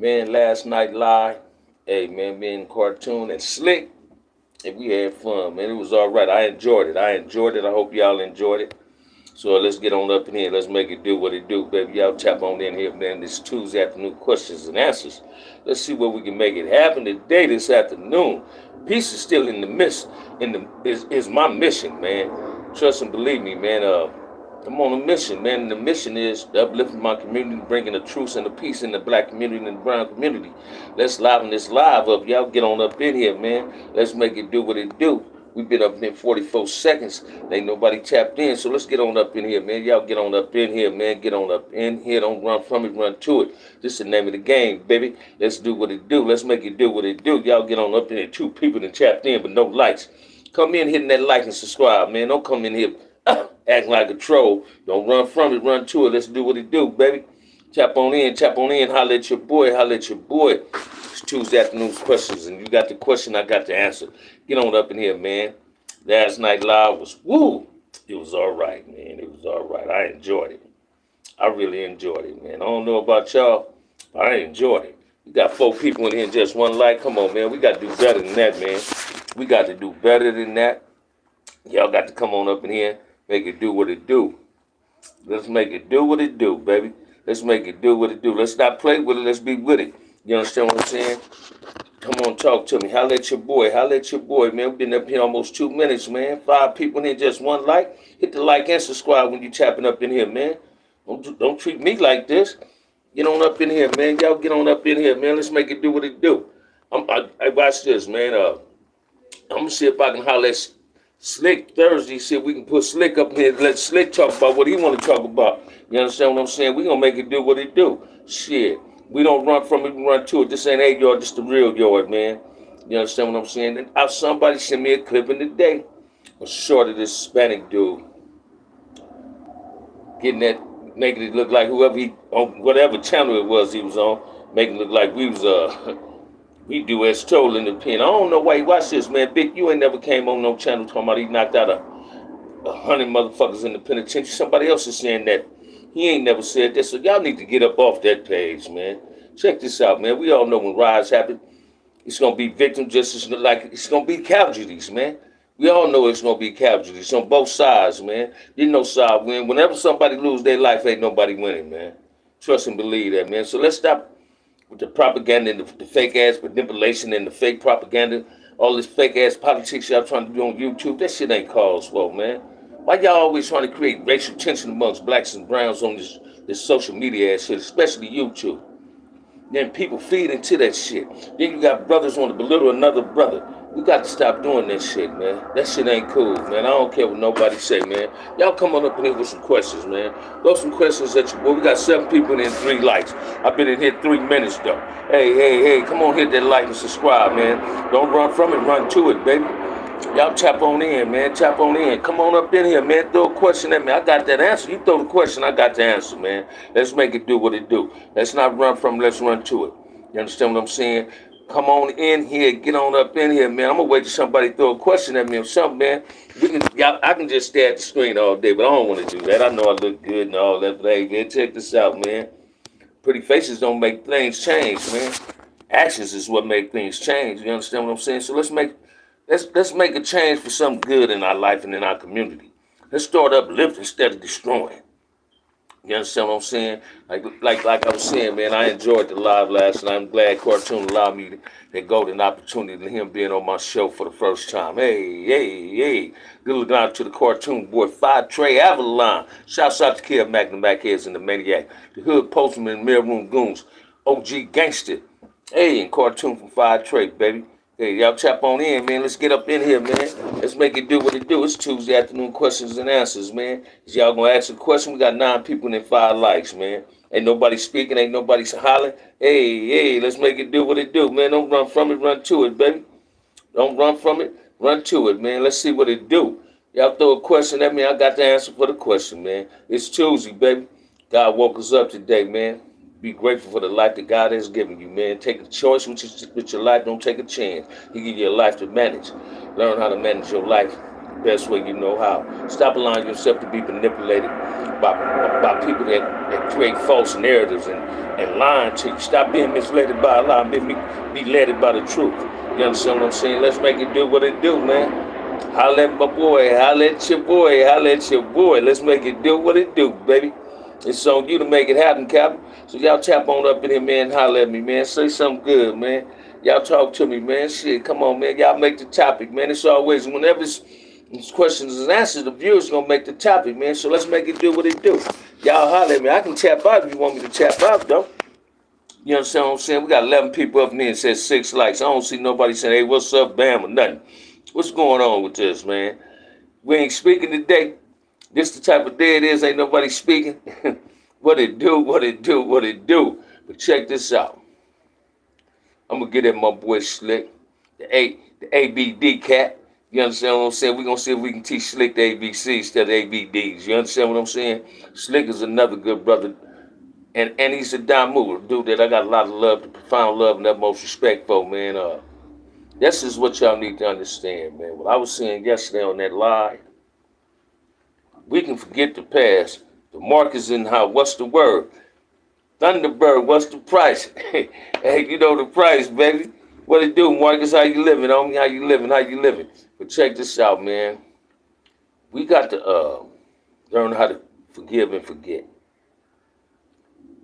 Man, last night live, hey man, me and Cartoon and Slick, and we had fun, man. It was all right. I enjoyed it. I hope y'all enjoyed it. So let's get on up in here. Let's make it do what it do, baby. Y'all tap on in here, man. This Tuesday afternoon questions and answers. Let's see what we can make it happen today, this afternoon. Peace is still in the midst. Is my mission, man. Trust and believe me, man. I'm on a mission, man. And the mission is to uplift my community, bringing the truth and the peace in the black community and the brown community. Let's liven this live up. Y'all get on up in here, man. Let's make it do what it do. We've been up in 44 seconds. Ain't nobody tapped in. So let's get on up in here, man. Y'all get on up in here, man. Get on up in here. Don't run from it, run to it. This is the name of the game, baby. Let's do what it do. Let's make it do what it do. Y'all get on up in here. 2 people that tapped in, but no likes. Come in hitting that like and subscribe, man. Don't come in here acting like a troll. Don't run from it, run to it. Let's do what it do, baby. Tap on in, holla at your boy, holla at your boy. It's Tuesday afternoon questions, and you got the question, I got the answer. Get on up in here, man. Last night live was, woo, it was all right, man. It was all right. I enjoyed it. I really enjoyed it, man. I don't know about y'all, but I enjoyed it. We got 4 people in here and just 1 like. Come on, man. We got to do better than that, man. We got to do better than that. Y'all got to come on up in here, make it do what it do. Let's make it do what it do, baby. Let's make it do what it do. Let's not play with it. Let's be with it. You understand what I'm saying? Come on, talk to me. Holla at your boy. Holla at your boy, man. We've been up here almost 2 minutes, man. 5 people in here, just 1 like. Hit the like and subscribe when you tapping up in here, man. Don't treat me like this. Get on up in here, man. Y'all get on up in here, man. Let's make it do what it do. I watch this, man. I'm going to see if I can holler at Slick Thursday, see if we can put Slick up here, let Slick talk about what he want to talk about. You understand what I'm saying? We going to make it do what it do. Shit. We don't run from it, we run to it. This ain't 8 yard, this the real yard, man. You understand what I'm saying? And somebody sent me a clip in the day. A short of this Hispanic dude. Getting that, making it look like whoever he, on whatever channel it was he was on, making it look like we was, we do as told in the pen. I don't know why you watch this, man. Big, you ain't never came on no channel talking about he knocked out 100 motherfuckers in the penitentiary. Somebody else is saying that. He ain't never said this. So y'all need to get up off that page, man. Check this out, man. We all know when riots happen, it's going to be victims just as like it's going to be casualties, man. We all know it's going to be casualties on both sides, man. You know side win. Whenever somebody lose their life, ain't nobody winning, man. Trust and believe that, man. So let's stop with the propaganda and the fake ass manipulation and the fake propaganda, all this fake ass politics y'all trying to do on YouTube. That shit ain't called for, man. Why y'all always trying to create racial tension amongst blacks and browns on this social media ass shit, especially YouTube? Then people feed into that shit. Then you got brothers want to belittle another brother. We got to stop doing that shit, man. That shit ain't cool, man. I don't care what nobody say, man. Y'all come on up in here with some questions, man. Throw some questions at you, boy. We got 7 people and 3 likes. I've been in here 3 minutes, though. Hey, come on, hit that like and subscribe, man. Don't run from it, run to it, baby. Y'all tap on in, man. Tap on in. Come on up in here, man. Throw a question at me. I got that answer. You throw the question, I got the answer, man. Let's make it do what it do. Let's not run from it. Let's run to it. You understand what I'm saying? Come on in here. Get on up in here, man. I'm going to wait till somebody throw a question at me or something, man. I can just stare at the screen all day, but I don't want to do that. I know I look good and all that, but hey, man, check this out, man. Pretty faces don't make things change, man. Actions is what make things change. You understand what I'm saying? So let's make a change for some good in our life and in our community. Let's start uplifting instead of destroying. You understand what I'm saying? Like I was saying, man, I enjoyed the live last night. I'm glad Cartoon allowed me that golden opportunity to him being on my show for the first time. Hey. Good looking out to the Cartoon boy, 5 Trey Avalon. Shouts out to Kid Mac, the Macheads, and the Maniac. The Hood Postman and Mailroom Goons. OG Gangster. Hey, and Cartoon from 5 Trey, baby. Hey, y'all tap on in, man. Let's get up in here, man. Let's make it do what it do. It's Tuesday afternoon questions and answers, man. Is y'all gonna ask a question? We got 9 people and 5 likes, man. Ain't nobody speaking, ain't nobody hollering. Hey, let's make it do what it do, man. Don't run from it, run to it, baby. Don't run from it, run to it, man. Let's see what it do. Y'all throw a question at me, I got the answer for the question, man. It's Tuesday, baby. God woke us up today, man. Be grateful for the life that God has given you, man. Take a choice with your life. Don't take a chance. He give you a life to manage. Learn how to manage your life best way you know how. Stop allowing yourself to be manipulated by people that create false narratives and lying to you. Stop being misled by a lie. Be led by the truth. You understand what I'm saying? Let's make it do what it do, man. Holla at my boy, holla at your boy, holla at your boy. Let's make it do what it do, baby. It's on you to make it happen, Captain. So y'all tap on up in here, man. Holla at me, man. Say something good, man. Y'all talk to me, man. Shit, come on, man. Y'all make the topic, man. It's always, whenever it's questions and answers, the viewers gonna make the topic, man. So let's make it do what it do. Y'all holla at me. I can tap out if you want me to tap out, though. You understand what I'm saying? We got 11 people up in here and said 6 likes. I don't see nobody saying, hey, what's up, Bam, or nothing. What's going on with this, man? We ain't speaking today. This the type of day it is. Ain't nobody speaking. What it do, what it do, what it do. But check this out. I'm going to get at my boy Slick, the ABD cat. You understand what I'm saying? We're going to see if we can teach Slick the ABC instead of ABDs. You understand what I'm saying? Slick is another good brother. And he's a Damu, dude that I got a lot of love, profound love, and utmost respect for, man. This is what y'all need to understand, man. What I was saying yesterday on that live, we can forget the past. The mark is in how, what's the word? Thunderbird, what's the price? Hey, you know the price, baby. What it do, Marcus? How you living, homie? How you living? How you living? But check this out, man. We got to learn how to forgive and forget.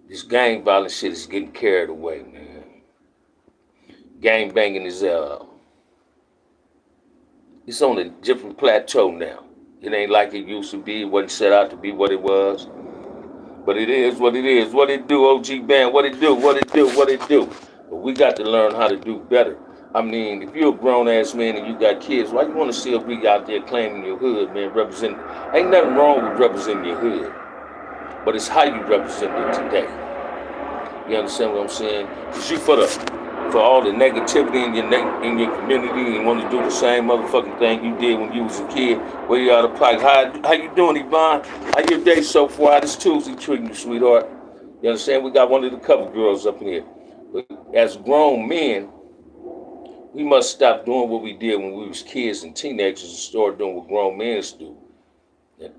This gang violence shit is getting carried away, man. Gang banging is it's on a different plateau now. It ain't like it used to be. It wasn't set out to be what it was. But it is what it is. What it do, OG Bamm? What it do? What it do? What it do? But we got to learn how to do better. I mean, if you're a grown-ass man and you got kids, why you want to see a be out there claiming your hood, man, representing? Ain't nothing wrong with representing your hood. But it's how you represent it today. You understand what I'm saying? Because you for all the negativity in your community and want to do the same motherfucking thing you did when you was a kid, where you out of pocket. How you doing, Yvonne? How your day so far? How this Tuesday treating you, sweetheart? You understand? We got one of the cover girls up in here. But as grown men, we must stop doing what we did when we was kids and teenagers and start doing what grown men do.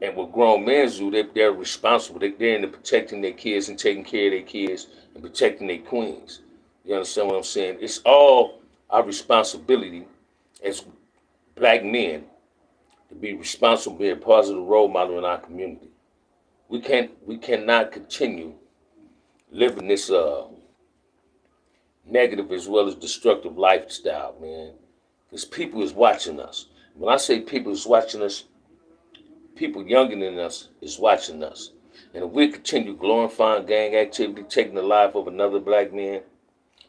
And what grown men do, they're responsible. They're into protecting their kids and taking care of their kids and protecting their queens. You understand what I'm saying? It's all our responsibility as black men to be responsible, be a positive role model in our community. We cannot continue living this negative as well as destructive lifestyle, man. Because people is watching us. When I say people is watching us, people younger than us is watching us. And if we continue glorifying gang activity, taking the life of another black man,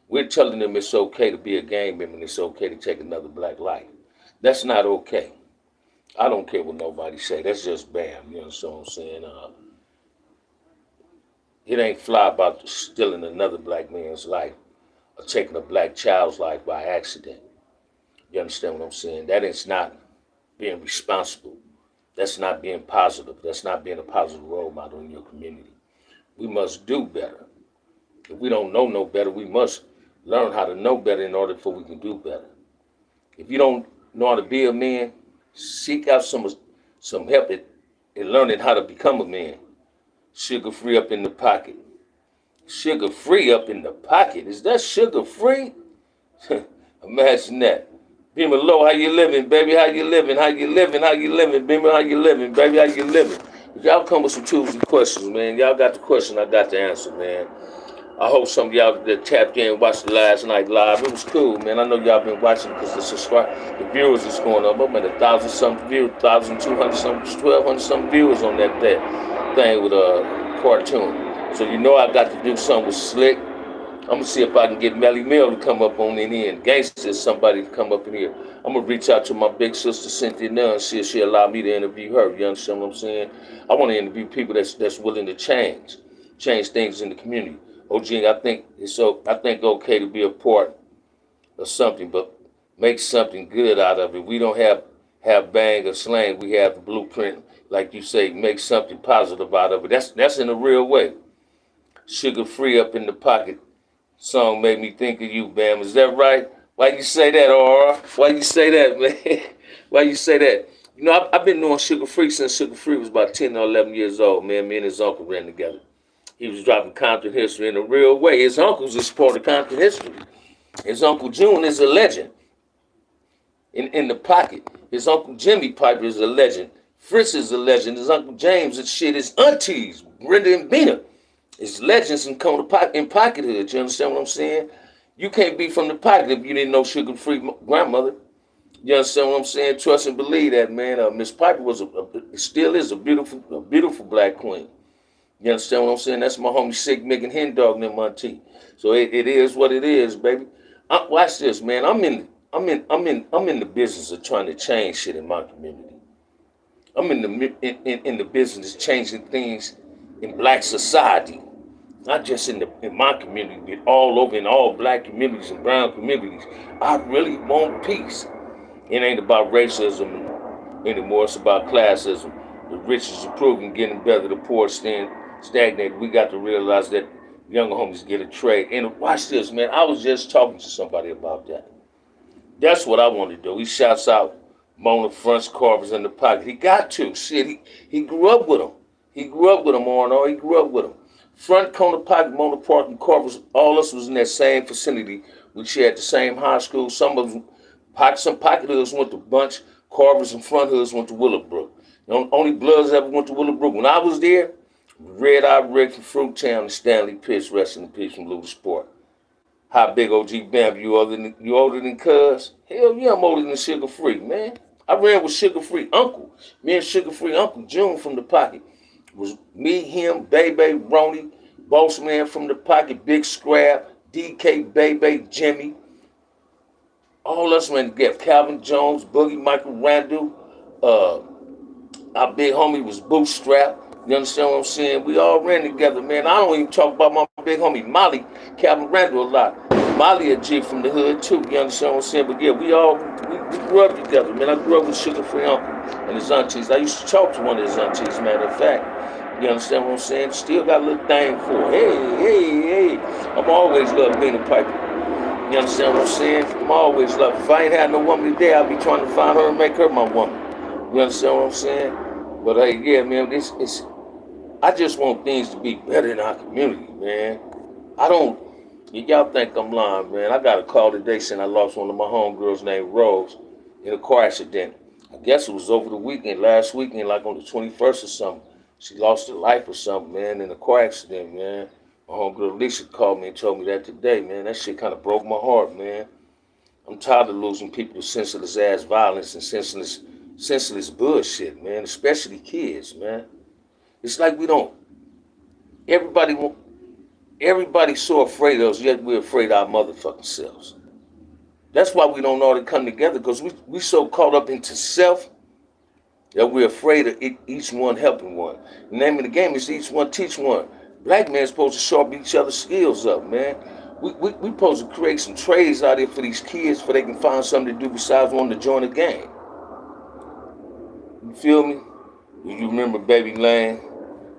we're telling them it's okay to be a gang member and it's okay to take another black life. That's not okay. I don't care what nobody say. That's just Bam. You understand what I'm saying? It ain't fly about stealing another black man's life or taking a black child's life by accident. You understand what I'm saying? That is not being responsible. That's not being positive. That's not being a positive role model in your community. We must do better. If we don't know no better, we must learn how to know better in order for we can do better. If you don't know how to be a man, seek out some help in learning how to become a man. Sugar free up in the pocket. Sugar free up in the pocket. Is that sugar free? Imagine that. Beamer Low, how you living, baby? How you living? How you living? How you living? Beamer, how you living, baby? How you living? But y'all come with some Tuesday questions, man. Y'all got the question, I got the answer, man. I hope some of y'all that tapped in and watched the last night live. It was cool, man. I know y'all been watching because the viewers is going up. I'm at 1,000-something viewers, 1,200-something, 1,200-something viewers on that thing with a cartoon. So you know I got to do something with Slick. I'm going to see if I can get Melly Mill to come up on in here and Gangsta somebody to come up in here. I'm going to reach out to my big sister Cynthia Nunn and see if she'll allow me to interview her. You understand what I'm saying? I want to interview people that's willing to change things in the community. OG, I think okay to be a part of something, but make something good out of it. We don't have bang or slang. We have the blueprint, like you say, make something positive out of it. That's in a real way. Sugar free up in the pocket. Song made me think of you, Bam. Is that right? Why you say that, Aura? Why you say that, man? Why you say that? You know, I've been knowing Sugar Free since Sugar Free was about 10 or 11 years old, man. Me and his uncle ran together. He was dropping Compton history in a real way. His uncle's a part of Compton history. His Uncle June is a legend in the pocket. His Uncle Jimmy Piper is a legend. Fritz is a legend. His Uncle James and shit. His aunties, Brenda and Bina, is legends in pocket hood. You understand what I'm saying? You can't be from the pocket if you didn't know Sugar Free grandmother. You understand what I'm saying? Trust and believe that, man. Miss Piper was still is a beautiful black queen. You understand what I'm saying? That's my homie Sick Mick and Hen Dog and my tea. So it is what it is, baby. Watch this, man. I'm in the business of trying to change shit in my community. I'm in the business of changing things in black society, not just in my community, but all over in all black communities and brown communities. I really want peace. It ain't about racism anymore. It's about classism. The rich is improving, getting better. The poor staying stagnated. We got to realize that younger homies get a trade. And watch this, man. I was just talking to somebody about that. That's what I want to do. He shouts out Mona Fronts Carvers in the pocket. He got to. Shit, he grew up with them. He grew up with them, R&R. He grew up with them. Front Corner Pocket, Mona Park, and Carvers, all of us was in that same vicinity. We shared the same high school. Some pocket hoods went to Bunch. Carvers and Front hoods went to Willowbrook. The only Bloods ever went to Willowbrook. When I was there, Red Eye Rick from Fruittown and Stanley Pitts, rest in peace from Louis Sport. How big OG Bamm? You older than Cuz? Hell yeah, I'm older than Sugar Free, man. I ran with Sugar Free Uncle. Me and Sugar Free Uncle June from the pocket. It was me, him, Bebe, Ronnie, Boss Man from the pocket, Big Scrap, DK, Bebe, Jimmy. All us ran together. Calvin Jones, Boogie, Michael Randall. Our big homie was Bootstrap. You understand what I'm saying? We all ran together, man. I don't even talk about my big homie Molly, Calvin Randall a lot. Molly a G from the hood too. You understand what I'm saying? But yeah, we grew up together, man. I grew up with Sugar Free Uncle and his aunties. I used to talk to one of his aunties, matter of fact. You understand what I'm saying? Still got a little thing for it. Hey. I'm always love being a piper. You understand what I'm saying? I'm always love. If I ain't had no woman today, I'll be trying to find her and make her my woman. You understand what I'm saying? But hey, yeah, man, I just want things to be better in our community, man. Y'all think I'm lying, man. I got a call today saying I lost one of my homegirls named Rose in a car accident. I guess it was over the weekend, last weekend, like on the 21st or something. She lost her life or something, man, in a car accident, man. My homegirl Lisa called me and told me that today, man. That shit kind of broke my heart, man. I'm tired of losing people to senseless ass violence and senseless bullshit, man, especially kids, man. It's like everybody's so afraid of us, yet we're afraid of our motherfucking selves. That's why we don't know how to come together, because we so caught up into self that we're afraid of each one helping one. The name of the game is each one teach one. Black man's supposed to sharpen each other's skills up, man. We supposed to create some trades out there for these kids so they can find something to do besides wanting to join a gang. You feel me? You remember Baby Lane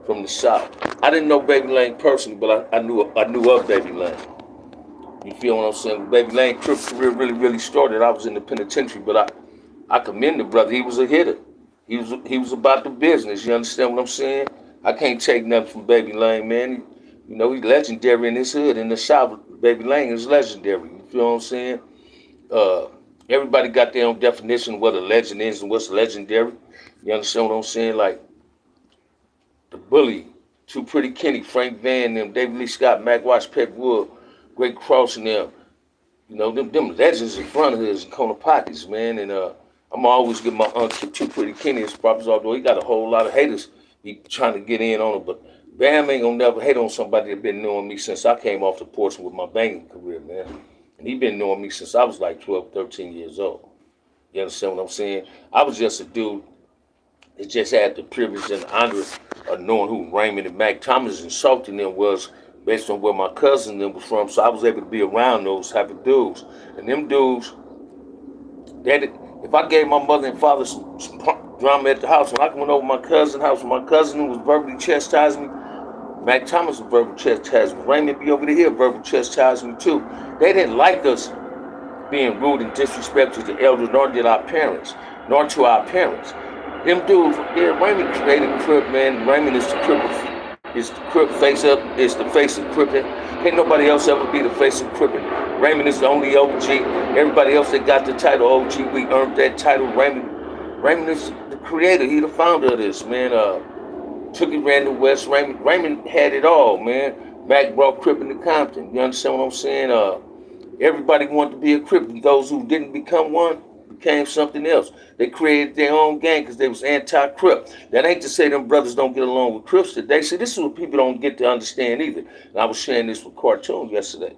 from the South? I didn't know Baby Lane personally, but I knew of Baby Lane. You feel what I'm saying? When Baby Lane career really started, I was in the penitentiary, but I commend the brother. He was a hitter. He was about the business. You understand what I'm saying? I can't take nothing from Baby Lane, man. You know, he's legendary in his hood. In the South, Baby Lane is legendary. You feel what I'm saying? Everybody got their own definition of what a legend is and what's legendary. You understand what I'm saying? Like the Bully, Too Pretty Kenny, Frank Van, them, David Lee Scott, Mac Watch, Pet Wood, Great Cross, and them. You know, them legends in front of us and corner pockets, man. And I'm always give my Too Pretty Kenny his props, although he got a whole lot of haters be trying to get in on him. But Bam ain't gonna never hate on somebody that been knowing me since I came off the porch with my banging career, man. And he been knowing me since I was like 12, 13 years old. You understand what I'm saying? I was just a dude that just had the privilege and honor of knowing who Raymond and Mac Thomas and Salty them was based on where my cousin them was from. So I was able to be around those type of dudes. And them dudes, if I gave my mother and father some drama at the house, when I went over my cousin's house, when my cousin was verbally chastising me, Mac Thomas was verbal chastising me. Raymond be over here verbal chastising me too. They didn't like us being rude and disrespectful to the elders, nor did our parents, nor to our parents. Them dudes, yeah, Raymond created Crip, man. Raymond is the Crip face up, is the face of Crippin'. Can't nobody else ever be the face of Crippin'. Raymond is the only OG. Everybody else that got the title OG, we earned that title. Raymond is the creator. He the founder of this, man. Took it, ran to West. Raymond had it all, man. Mac brought Crippin' to Compton. You understand what I'm saying? Everybody wanted to be a Crip. Those who didn't become one became something else. They created their own gang because they was anti-Crip. That ain't to say them brothers don't get along with Crips today. See, this is what people don't get to understand either. And I was sharing this with Cartoon yesterday.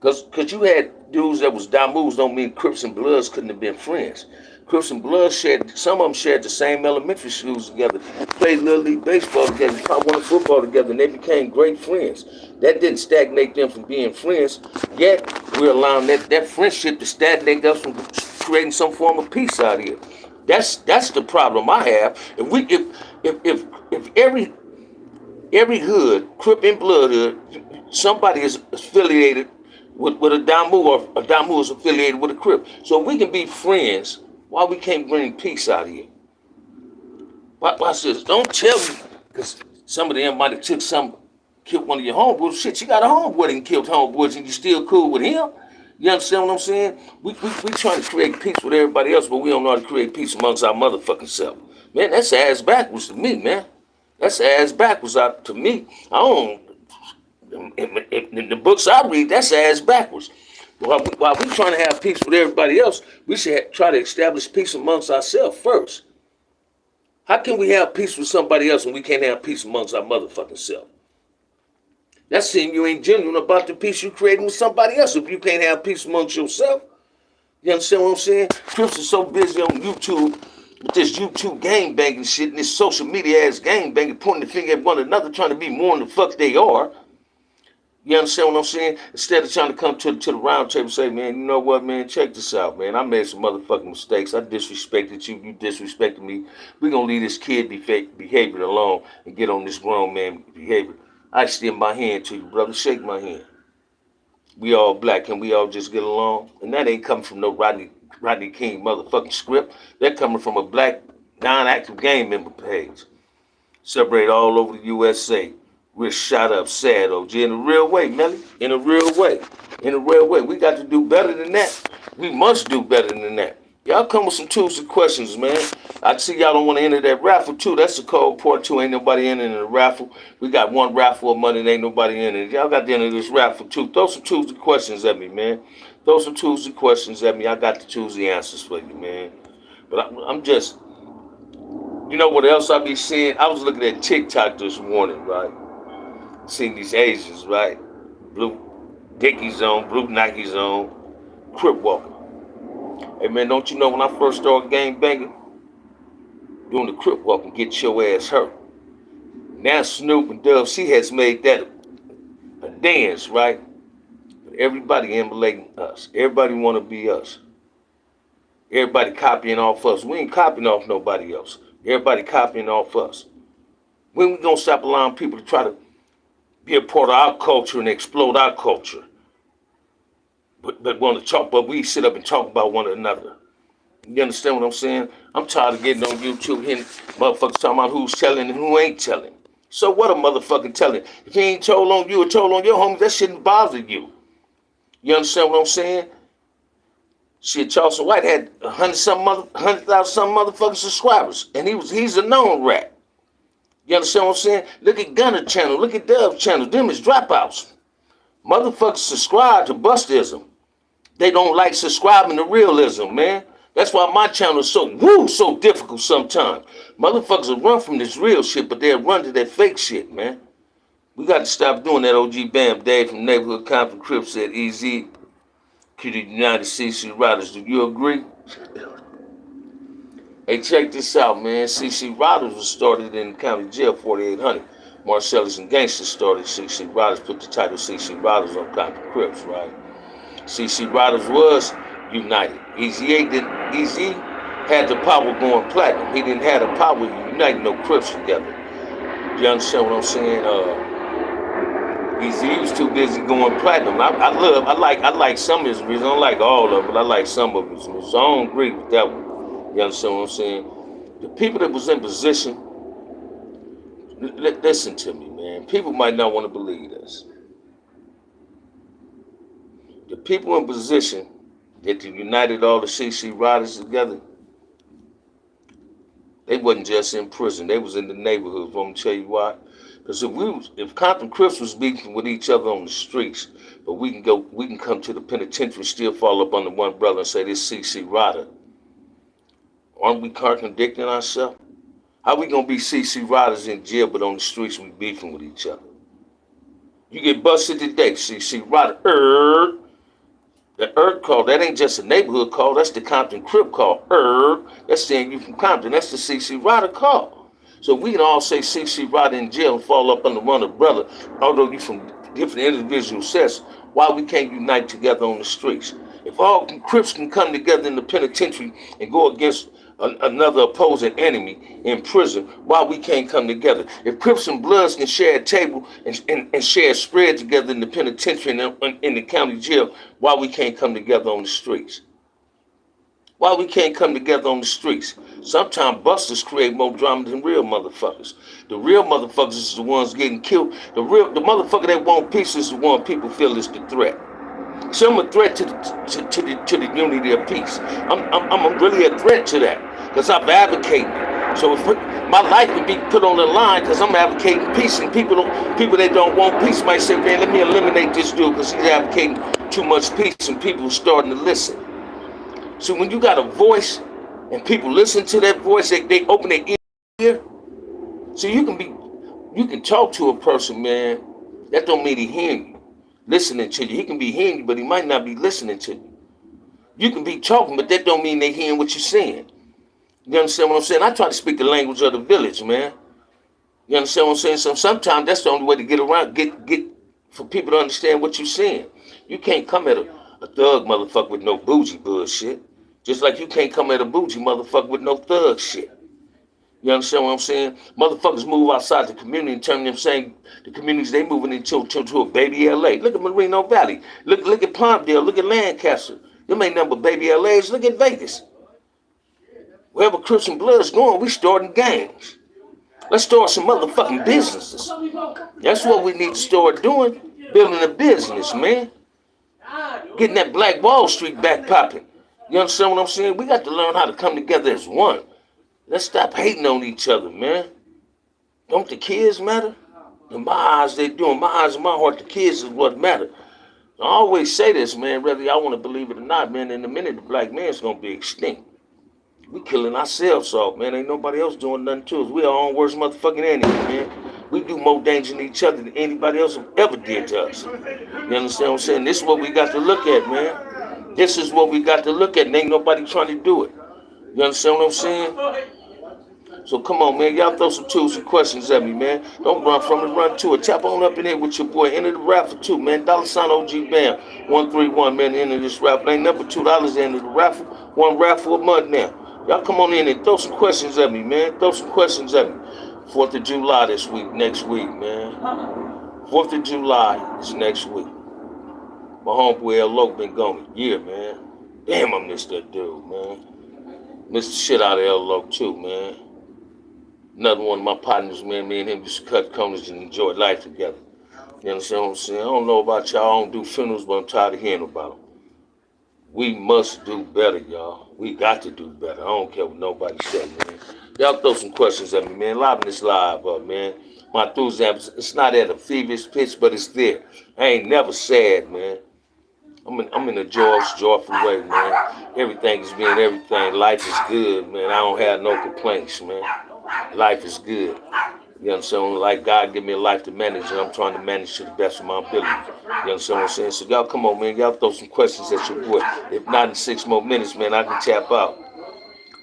Because you had dudes that was Damus don't mean Crips and Bloods couldn't have been friends. Crips and Bloods shared, some of them shared the same elementary schools together, played Little League Baseball together, probably won football together, and they became great friends. That didn't stagnate them from being friends, yet we're allowing that friendship to stagnate us from creating some form of peace out here. That's the problem I have. If every hood, Crip and Blood hood, somebody is affiliated with a Damu, or a Damu is affiliated with a Crip. So if we can be friends, why we can't bring peace out here? Watch this. Don't tell me, because some of them might have killed one of your homeboys. Shit, you got a homeboy that killed homeboys and you still cool with him. You understand what I'm saying? We trying to create peace with everybody else, but we don't know how to create peace amongst our motherfucking self. Man, that's ass backwards to me, man. That's ass backwards to me. I don't, in the books I read, that's ass backwards. While we trying to have peace with everybody else, we should try to establish peace amongst ourselves first. How can we have peace with somebody else when we can't have peace amongst our motherfucking self? That's saying you ain't genuine about the peace you creating with somebody else if you can't have peace amongst yourself. You understand what I'm saying? Crips are so busy on YouTube with this YouTube gang banging shit and this social media ass gang banging, pointing the finger at one another, trying to be more than the fuck they are. You understand what I'm saying? Instead of trying to come to the round table and say, man, you know what, man, check this out, man. I made some motherfucking mistakes. I disrespected you. You disrespected me. We're going to leave this kid behavior alone and get on this grown man behavior. I extend my hand to you, brother. Shake my hand. We all black. Can we all just get along? And that ain't coming from no Rodney King motherfucking script. That coming from a black non-active gang member page. Separated all over the USA. We're shot up sad, OG, in a real way, Melly. In a real way. In a real way. We got to do better than that. We must do better than that. Y'all come with some Tuesday questions, man. I see y'all don't want to enter that raffle, too. That's the cold part, too. Ain't nobody entering the raffle. We got one raffle of money and ain't nobody in it. Y'all got to enter this raffle, too. Throw some Tuesday questions at me, man. Throw some Tuesday questions at me. I got the Tuesday answers for you, man. But I'm just, you know what else I be seeing? I was looking at TikTok this morning, right? Seeing these Asians, right? Blue Dickies on, blue Nikes on, crip walking. Hey man, don't you know when I first started gang banging, doing the crip walking, get your ass hurt. Now Snoop and Dove, she has made that a dance, right? Everybody emulating us. Everybody want to be us. Everybody copying off us. We ain't copying off nobody else. Everybody copying off us. When we gonna stop allowing people to try to be a part of our culture and explode our culture? But want to talk, but we sit up and talk about one another. You understand what I'm saying? I'm tired of getting on YouTube hearing motherfuckers talking about who's telling and who ain't telling. So what a motherfucking telling? If he ain't told on you or told on your homies, that shouldn't bother you. You understand what I'm saying? Shit, Charleston White had 100,000 some motherfucking subscribers, and he's a known rat. You understand what I'm saying? Look at Gunner channel, look at Dove channel. Them is dropouts. Motherfuckers subscribe to Bustism. They don't like subscribing to realism, man. That's why my channel is so difficult sometimes. Motherfuckers will run from this real shit, but they'll run to that fake shit, man. We got to stop doing that. OG Bamm, Dave from Neighborhood Compton Crips said easy. To the United CC Riders. Do you agree? Hey, check this out, man. CC Riders was started in the county jail, 4800. Marcellus and Gangsters started CC Riders, put the title CC Riders on Compton Crips, right? CC Riders was united. Easy had the power going platinum. He didn't have the power uniting no Crips together. You understand what I'm saying? Easy was too busy going platinum. I like some of his music. I don't like all of it, but I like some of his music. So I don't agree with that one. You understand what I'm saying? The people that was in position, listen to me, man. People might not want to believe this. The people in position that united all the CC riders together, they wasn't just in prison. They was in the neighborhoods. I'm gonna tell you why. Because if Compton Crips was beefing with each other on the streets, but we can come to the penitentiary, still fall up under one brother and say this CC rider. Aren't we contradicting ourselves? How we gonna be CC riders in jail, but on the streets we beefing with each other? You get busted today, CC rider. The Earth call, that ain't just a neighborhood call, that's the Compton Crip call. That's saying you from Compton, that's the CC Rider call. So we can all say CC Rider in jail and fall up under one brother, although you from different individual sets, why we can't unite together on the streets? If all Crips can come together in the penitentiary and go against another opposing enemy in prison, why we can't come together? If Crips and Bloods can share a table and share a spread together in the penitentiary and in the county jail, why we can't come together on the streets? Why we can't come together on the streets? Sometimes busters create more drama than real motherfuckers. The real motherfuckers is the ones getting killed. The motherfucker that want peace is the one people feel is the threat. So I'm a threat to the unity of peace. I'm really a threat to that because I'm advocating. So if my life would be put on the line because I'm advocating peace, and people that don't want peace might say, man, let me eliminate this dude because he's advocating too much peace, and people are starting to listen. So when you got a voice and people listen to that voice, they open their ear. So you can talk to a person, man. That don't mean he hearing you, listening to you. He can be hearing you, but he might not be listening to you. You can be talking, but that don't mean they hearing what you're saying. You understand what I'm saying? I try to speak the language of the village, man. You understand what I'm saying? So sometimes that's the only way to get around, get for people to understand what you're saying. You can't come at a thug motherfucker with no bougie bullshit. Just like you can't come at a bougie motherfucker with no thug shit. You understand what I'm saying? Motherfuckers move outside the community and turn them saying the communities they moving into a baby LA. Look at Moreno Valley. Look at Palmdale. Look at Lancaster. Them ain't nothing but baby LAs. Look at Vegas. Wherever Crips and Bloods going, we starting gangs. Let's start some motherfucking businesses. That's what we need to start doing. Building a business, man. Getting that Black Wall Street back popping. You understand what I'm saying? We got to learn how to come together as one. Let's stop hating on each other, man. Don't the kids matter? In my eyes, they do. In my eyes and my heart, the kids is what matter. I always say this, man, whether y'all want to believe it or not, man, in a minute, the black man's going to be extinct. We killing ourselves off, man. Ain't nobody else doing nothing to us. We our own worst motherfucking enemy, man. We do more danger to each other than anybody else ever did to us. You understand what I'm saying? This is what we got to look at, man. This is what we got to look at, and ain't nobody trying to do it. You understand what I'm saying? So come on, man. Y'all throw some tools and questions at me, man. Don't run from it, run to it. Tap on up in here with your boy. Enter the raffle too, man. $sign OG Bamm 131, man. Enter this raffle. Ain't number $2 into the raffle. One raffle a month now. Y'all come on in and throw some questions at me, man. Throw some questions at me. 4th of July this week, next week, man. 4th of July is next week. My homeboy L. Loke been gone a year, man. Damn, I miss that dude, man. Miss the shit out of L. Loke too, man. Another one of my partners, man, me and him used to cut corners and enjoy life together. You understand what I'm saying? I don't know about y'all, I don't do funerals, but I'm tired of hearing about them. We must do better, y'all. We got to do better. I don't care what nobody says, man. Y'all throw some questions at me, man. Liven this live up, man. My enthusiasm, it's not at a feverish pitch, but it's there. I ain't never sad, man. I'm in a joyful way, man. Everything is being everything. Life is good, man. I don't have no complaints, man. Life is good. You understand? Like God give me a life to manage, and I'm trying to manage to the best of my ability. You understand what I'm saying? So y'all come on, man. Y'all throw some questions at your boy. If not in 6 more minutes, man, I can tap out.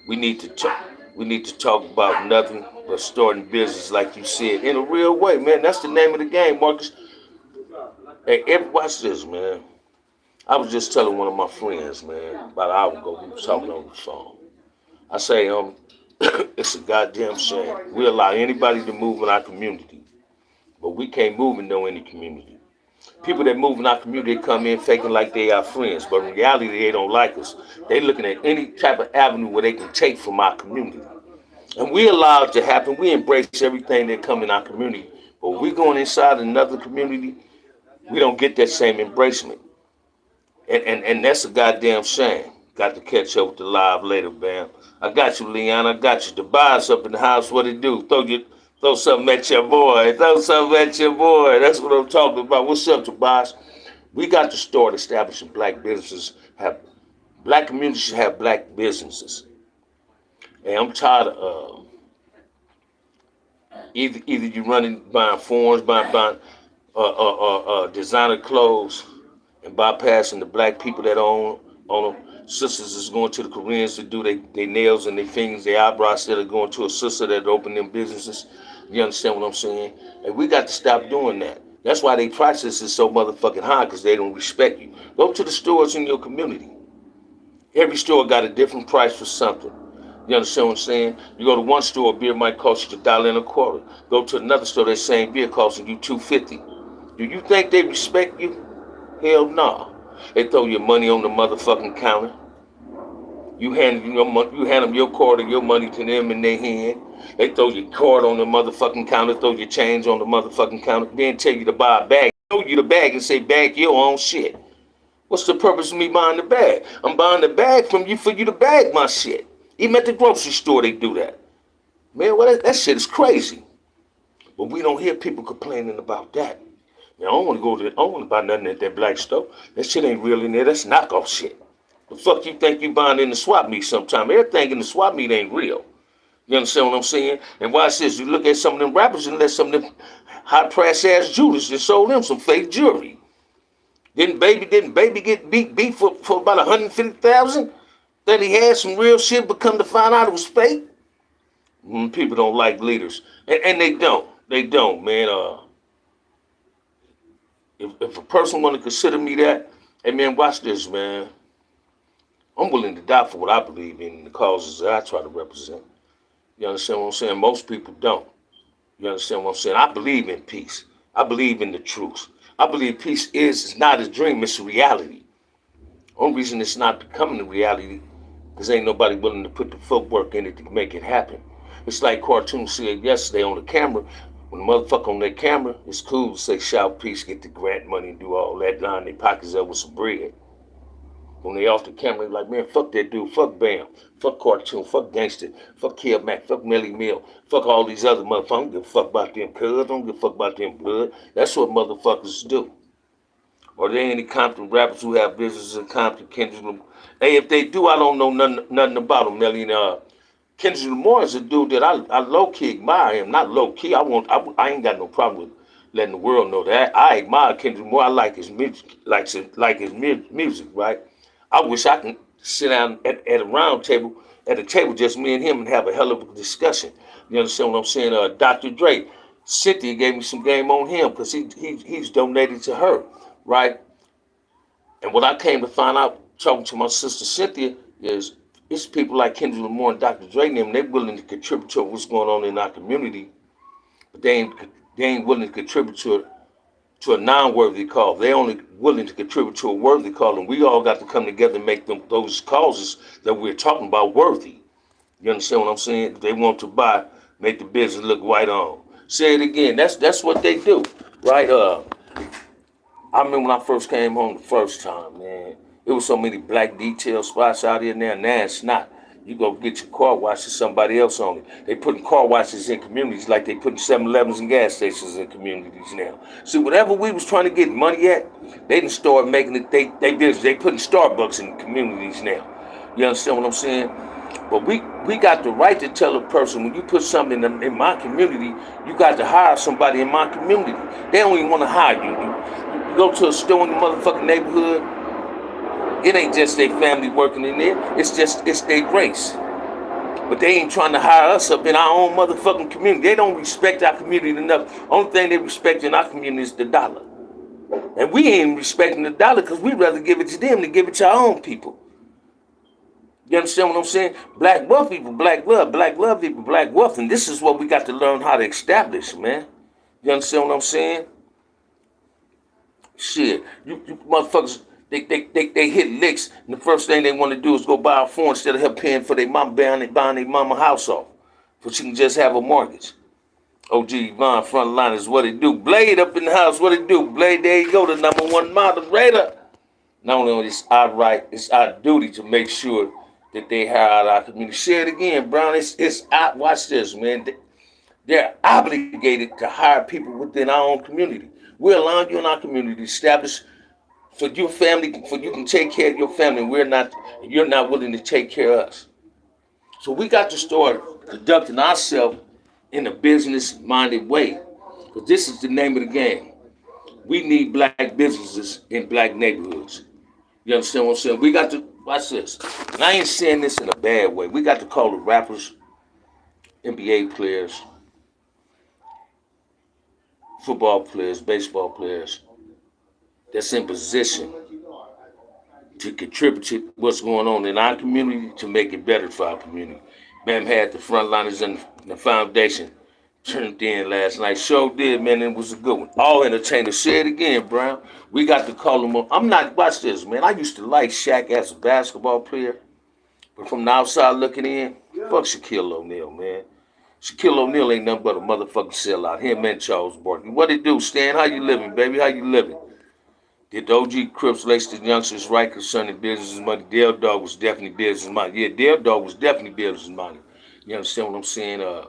We need to talk. We need to talk about nothing but starting business, like you said, in a real way, man. That's the name of the game, Marcus. Hey, watch this, man. I was just telling one of my friends, man, about an hour ago. We were talking on the phone. I say, it's a goddamn shame. We allow anybody to move in our community, but we can't move in no any community. People that move in our community come in faking like they are friends, but in reality they don't like us. They looking at any type of avenue where they can take from our community. And we allow it to happen. We embrace everything that come in our community. But when we going inside another community, we don't get that same embracement. And that's a goddamn shame. Got to catch up with the live later, Bam. I got you, Leon. I got you. Tobias up in the house. What it do? Throw something at your boy. Throw something at your boy. That's what I'm talking about. What's up, Tobias? We got to start establishing black businesses. Have black communities should have black businesses. And I'm tired of either you running buying foreigns, buying designer clothes, and bypassing the black people that own them. Sisters is going to the Koreans to do their nails and their fingers, their eyebrows, instead of going to a sister that open them businesses. You understand what I'm saying? And we got to stop doing that. That's why they prices is so motherfucking high, because they don't respect you. Go to the stores in your community. Every store got a different price for something. You understand what I'm saying? You go to one store, beer might cost you $1.25. Go to another store, that same beer costing you $2.50. Do you think they respect you? Hell no. Nah. They throw your money on the motherfucking counter. You hand them your card or your money to them in their hand. They throw your card on the motherfucking counter, throw your change on the motherfucking counter, then tell you to buy a bag. Throw you the bag and say, bag your own shit. What's the purpose of me buying the bag? I'm buying the bag from you for you to bag my shit. Even at the grocery store, they do that. Man, well, that shit is crazy. But we don't hear people complaining about that. Man, I don't want to buy nothing at that black store. That shit ain't real in there. That's knockoff shit. The fuck you think you buying in the swap meet sometime? Everything in the swap meet ain't real. You understand what I'm saying? And watch this. You look at some of them rappers and let some of them high price ass jewelers that sold them some fake jewelry. Didn't baby get beat for about 150,000? That he had some real shit, but come to find out it was fake? People don't like leaders. And they don't. They don't, man. If a person want to consider me that, hey man, watch this, man. I'm willing to die for what I believe in and the causes that I try to represent. You understand what I'm saying? Most people don't. You understand what I'm saying? I believe in peace. I believe in the truth. I believe peace is not a dream, it's a reality. Only reason it's not becoming a reality because ain't nobody willing to put the footwork in it to make it happen. It's like Cartoon said yesterday on the camera. When the motherfucker on that camera, it's cool to say shout peace, get the grant money and do all that, line their pockets up with some bread. When they off the camera, they like, man, fuck that dude, fuck Bam, fuck Cartoon, fuck Gangster, fuck Kill Mac, fuck Melly Mill, fuck all these other motherfuckers. I don't give a fuck about them cuz, I don't give a fuck about them blood. That's what motherfuckers do. Or there any Compton rappers who have businesses in Compton, Kendrick Lamar. Hey, if they do, I don't know nothing about them, Melly. Kendrick Lamar is a dude that I low-key admire him. Not low-key, I ain't got no problem with letting the world know that. I admire Kendrick Lamar. I like his music, like his music, right? I wish I could sit down at a round table, at a table just me and him and have a hell of a discussion. You understand what I'm saying? Dr. Dre, Cynthia gave me some game on him because he's donated to her, right? And what I came to find out talking to my sister Cynthia is it's people like Kendrick Lamar and Dr. Dre and them, they're willing to contribute to what's going on in our community, but they ain't willing to contribute to a non-worthy cause. They only willing to contribute to a worthy cause, and we all got to come together and make those causes that we're talking about worthy. You understand what I'm saying? If they want to buy, make the business look right on. Say it again. That's what they do, right? I remember when I first came home the first time, man. There was so many black detail spots out here now. Now it's not. You go get your car washed, there's somebody else on it. They putting car washes in communities like they putting 7-Elevens and gas stations in communities now. See, whatever we was trying to get money at, they didn't start making it. They business. They putting Starbucks in communities now. You understand what I'm saying? But we got the right to tell a person when you put something in my community, you got to hire somebody in my community. They don't even want to hire you. You go to a store in the motherfucking neighborhood. It ain't just their family working in there. It's their race. But they ain't trying to hire us up in our own motherfucking community. They don't respect our community enough. Only thing they respect in our community is the dollar. And we ain't respecting the dollar because we'd rather give it to them than give it to our own people. You understand what I'm saying? Black wealth people, black love people, black wealth. And this is what we got to learn how to establish, man. You understand what I'm saying? Shit, you motherfuckers, they hit licks, and the first thing they want to do is go buy a phone instead of her paying for their mom buying their mama house off. but she can just have a mortgage. OG Bamm, frontliners, what it do? Blade up in the house, what it do? Blade, there you go, the #1 moderator. Not only is it our right, it's our duty to make sure that they hire out our community. Share it again, Brown. Watch this, man. They're obligated to hire people within our own community. We're allowing you in our community to establish for your family, for you can take care of your family. You're not willing to take care of us. So we got to start conducting ourselves in a business-minded way. Because this is the name of the game. We need black businesses in black neighborhoods. You understand what I'm saying? We got to, watch this. And I ain't saying this in a bad way. We got to call the rappers, NBA players, football players, baseball players that's in position to contribute to what's going on in our community to make it better for our community. Bamm had the frontliners and the foundation turned in last night. Show did, man. It was a good one. All entertainers. Say it again, Brown. We got to call them up. I'm not, watch this, man. I used to like Shaq as a basketball player, but from the outside looking in, fuck Shaquille O'Neal, man. Shaquille O'Neal ain't nothing but a motherfucking sellout. Him and Charles Barkley. What it do, Stan? How you living, baby? How you living? Did the OG Crips lace the youngsters right concerning business money? Dale Dog was definitely business money. Yeah, Dale Dog was definitely business money. You understand what I'm saying? A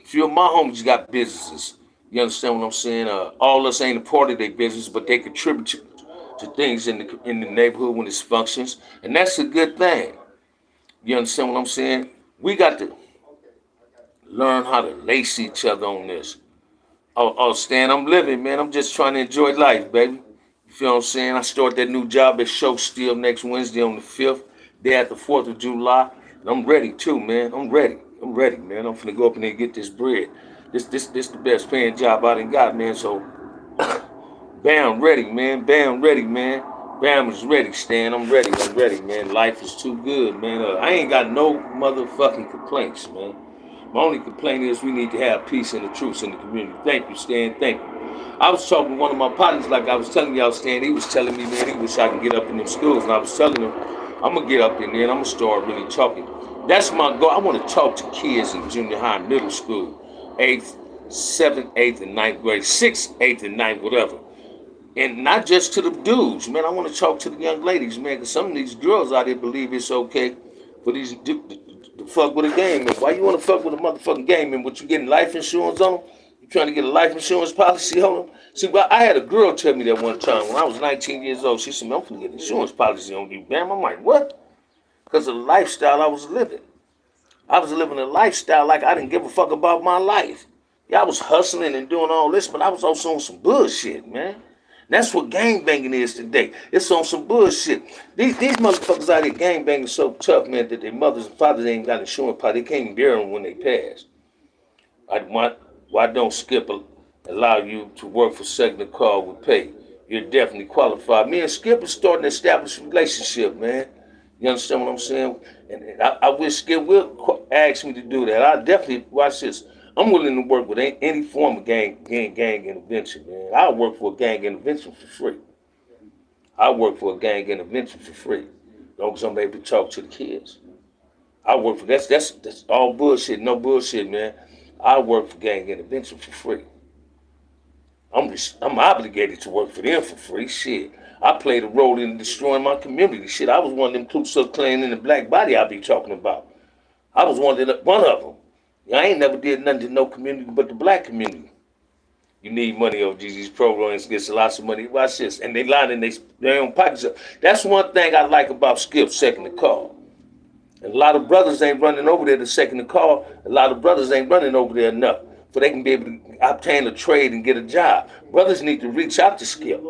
few of my homies got businesses. You understand what I'm saying? All us ain't a part of their business, but they contribute to things in the neighborhood when it's functions, and that's a good thing. You understand what I'm saying? We got to learn how to lace each other on this. Oh, Stan, I'm living, man. I'm just trying to enjoy life, baby. You feel what I'm saying? I start that new job at Show Steel next Wednesday on the 5th, day after 4th of July. And I'm ready too, man. I'm ready, man. I'm finna go up in there and get this bread. This the best paying job I done got, man. So Bamm ready, man. Bamm ready, man. Bamm is ready, Stan. I'm ready, man. Life is too good, man. I ain't got no motherfucking complaints, man. My only complaint is we need to have peace and the truth in the community. Thank you, Stan. Thank you. I was talking to one of my partners, like I was telling y'all, Stan. He was telling me, man, he wish I could get up in them schools. And I was telling him, I'm going to get up in there and I'm going to start really talking. That's my goal. I want to talk to kids in junior high, middle school, 8th, 7th, 8th, and 9th grade, 6th, 8th, and 9th, whatever. And not just to the dudes, man. I want to talk to the young ladies, man, because some of these girls out there believe it's okay for these to fuck with a game man. Why you want to fuck with a motherfucking game man? What, you getting life insurance on them? You trying to get a life insurance policy on them? See, well, I had a girl tell me that one time when I was 19 years old. She said, man, I'm going to get an insurance policy on you, Bamm. I'm like, what? Because of the lifestyle I was living. I was living a lifestyle like I didn't give a fuck about my life. Yeah, I was hustling and doing all this, but I was also on some bullshit, man. That's what gangbanging is today. It's on some bullshit. These motherfuckers out here gangbanging so tough, man, that their mothers and fathers ain't got insurance policy. They can't even bear them when they pass. Why don't Skip allow you to work for second call with pay? You're definitely qualified. Me and Skip are starting to establish a relationship, man. You understand what I'm saying? And I wish Skip will ask me to do that. I definitely, watch this. I'm willing to work with any form of gang intervention, man. I'll work for a gang intervention for free. I work for a gang intervention for free. As long as I'm able to talk to the kids. I work for that's all bullshit, no bullshit, man. I work for gang intervention for free. I'm obligated to work for them for free. Shit. I played a role in destroying my community. Shit, I was one of them Ku Klux Klan in the black body I be talking about. I was one of them. I ain't never did nothing to no community but the black community. You need money, OG. These programs get lots of money. Watch this. And they lining their own pockets up. That's one thing I like about Skip second to call. And a lot of brothers ain't running over there to second to call. A lot of brothers ain't running over there enough so they can be able to obtain a trade and get a job. Brothers need to reach out to Skip.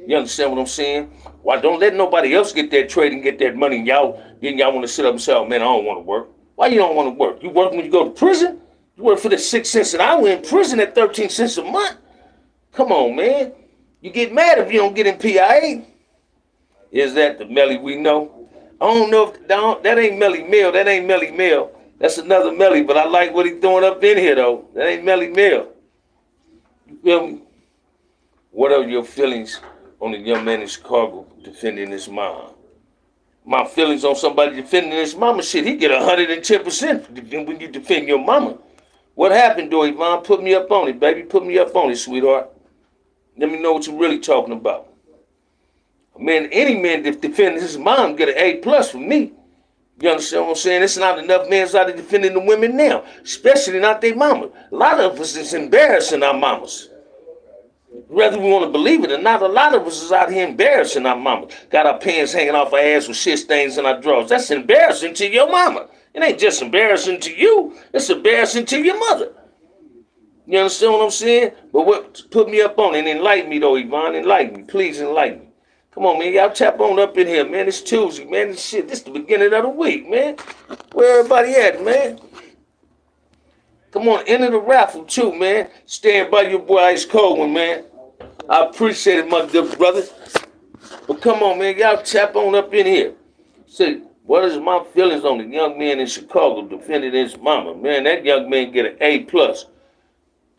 You understand what I'm saying? Why don't let nobody else get that trade and get that money and y'all want to sit up and say, oh man, I don't want to work. Why you don't want to work? You work when you go to prison? You work for the 6 cents an hour in prison at 13 cents a month? Come on, man. You get mad if you don't get in PIA. Is that the Melly we know? I don't know if that ain't Melly Mill. That ain't Melly Mill. That's another Melly, but I like what he's throwing up in here, though. That ain't Melly Mill. You feel me? What are your feelings on the young man in Chicago defending his mom? my feelings on somebody defending his mama, shit, he get 110% when you defend your mama. What happened, though, Yvonne? Put me up on it, baby. Put me up on it, sweetheart. Let me know what you're really talking about. Man, any man that defends his mom get an A plus from me. You understand what I'm saying? It's not enough men out there defending the women now, especially not their mama. A lot of us is embarrassing our mamas. Whether we want to believe it or not, a lot of us is out here embarrassing our mama. Got our pants hanging off our ass with shit stains in our drawers. That's embarrassing to your mama. It ain't just embarrassing to you. It's embarrassing to your mother. You understand what I'm saying? But what put me up on it and enlighten me though, Yvonne. Enlighten me. Please enlighten me. Come on, man. Y'all tap on up in here, man. It's Tuesday, man. This shit, this the beginning of the week, man. Where everybody at, man? Come on, enter the raffle too, man. Stand by your boy Ice Cold one, man. I appreciate it, my good brother. But come on, man. Y'all tap on up in here. See, what is my feelings on the young man in Chicago defending his mama? Man, that young man get an A plus.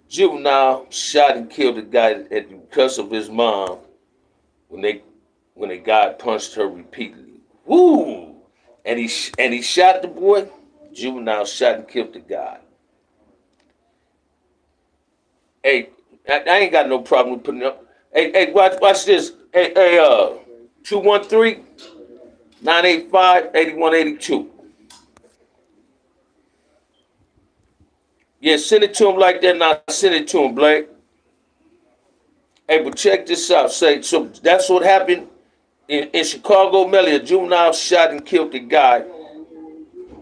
Juvenile shot and killed a guy at the request of his mom when the guy punched her repeatedly. Woo! And he shot the boy. Juvenile shot and killed the guy. Hey, I ain't got no problem with putting up. Hey, watch this. Hey, 213-985-8182. Yeah, send it to him like that, and I'll send it to him, Blake. Hey, but check this out. So that's what happened in Chicago, Melly. A juvenile shot and killed the guy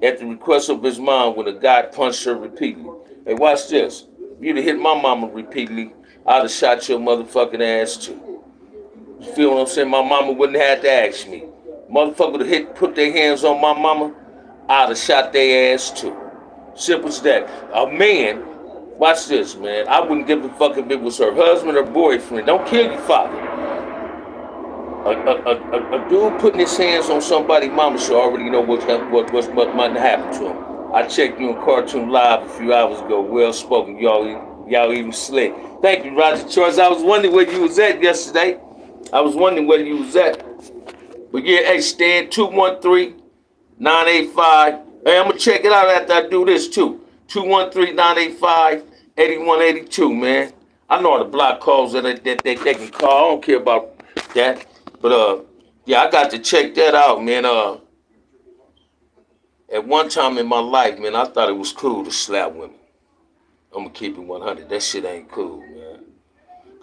at the request of his mom when a guy punched her repeatedly. Hey, watch this. If you'd have hit my mama repeatedly, I'd have shot your motherfucking ass too. You feel what I'm saying? My mama wouldn't have to ask me. Motherfucker would have put their hands on my mama, I'd have shot their ass too. Simple as that. A man, watch this, man. I wouldn't give a fuck if it was her husband or boyfriend. Don't kill your father. A dude putting his hands on somebody's mama should already know what might happen to him. I checked you on Cartoon Live a few hours ago. Well spoken. Y'all even slick. Thank you, Roger Choice. I was wondering where you was at yesterday. I was wondering where you was at. But yeah, hey, Stan, 213-985. Hey, I'm going to check it out after I do this, too. 213-985-8182, man. I know all the block calls that they can call. I don't care about that. But, yeah, I got to check that out, man. At one time in my life, man, I thought it was cool to slap women. I'm going to keep it 100. That shit ain't cool, man.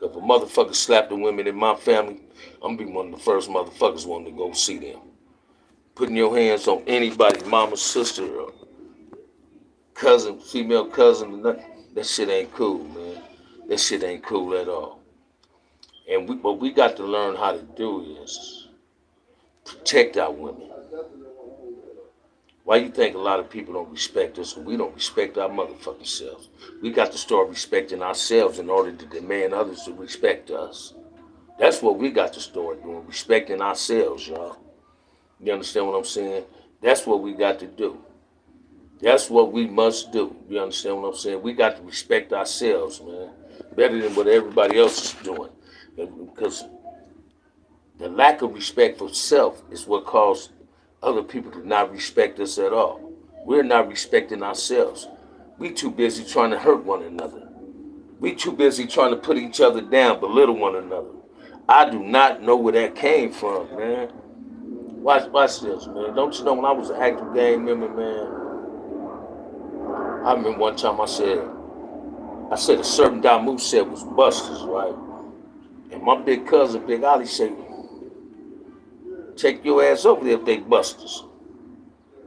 If a motherfucker slap the women in my family, I'm going to be one of the first motherfuckers wanting to go see them. Putting your hands on anybody's mama, sister, or cousin, female cousin, that shit ain't cool, man. That shit ain't cool at all. And what we got to learn how to do is protect our women. Why you think a lot of people don't respect us and we don't respect our motherfucking selves? We got to start respecting ourselves in order to demand others to respect us. That's what we got to start doing, respecting ourselves, y'all. You understand what I'm saying? That's what we got to do. That's what we must do. You understand what I'm saying? We got to respect ourselves, man. Better than what everybody else is doing. Because the lack of respect for self is what caused other people to not respect us at all. We're not respecting ourselves. We too busy trying to hurt one another. We too busy trying to put each other down, belittle one another. I do not know where that came from, man. Watch this, man. Don't you know when I was an active gang member, man? I remember one time I said a certain guy Moose said was busters, right? And my big cousin, Big Ollie, said, take your ass over there if they busters.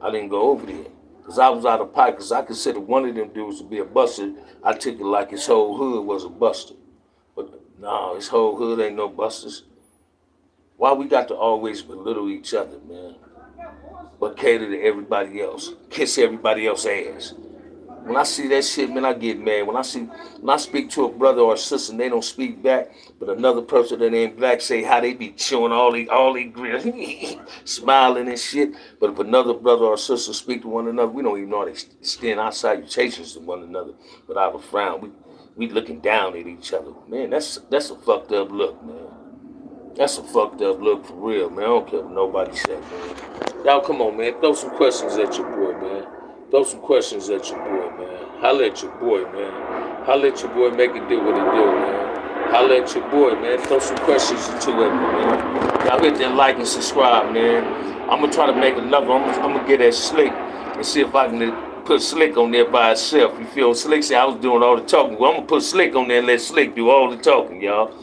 I didn't go over there because I was out of pocket because I considered one of them dudes to be a buster. I took it like his whole hood was a buster. But no, his whole hood ain't no busters. Why we got to always belittle each other, man? But cater to everybody else. Kiss everybody else's ass. When I see that shit, man, I get mad. When I speak to a brother or a sister and they don't speak back, but another person that ain't black say how they be chewing all they grills, smiling and shit. But if another brother or sister speak to one another, we don't even know how to extend our salutations to one another without a frown. We looking down at each other. Man, that's a fucked up look, man. That's a fucked up look for real, man. I don't care what nobody say, man. Y'all come on, man. Throw some questions at your boy, man. Throw some questions at your boy, man. Holla at your boy, man. Holla at your boy, make it do what it do, man. Holla at your boy, man. Throw some questions into it, man. Y'all hit that like and subscribe, man. I'm gonna try to make another. I'm gonna get that Slick and see if I can put Slick on there by itself. You feel Slick say I was doing all the talking. Well, I'm gonna put Slick on there and let Slick do all the talking, y'all.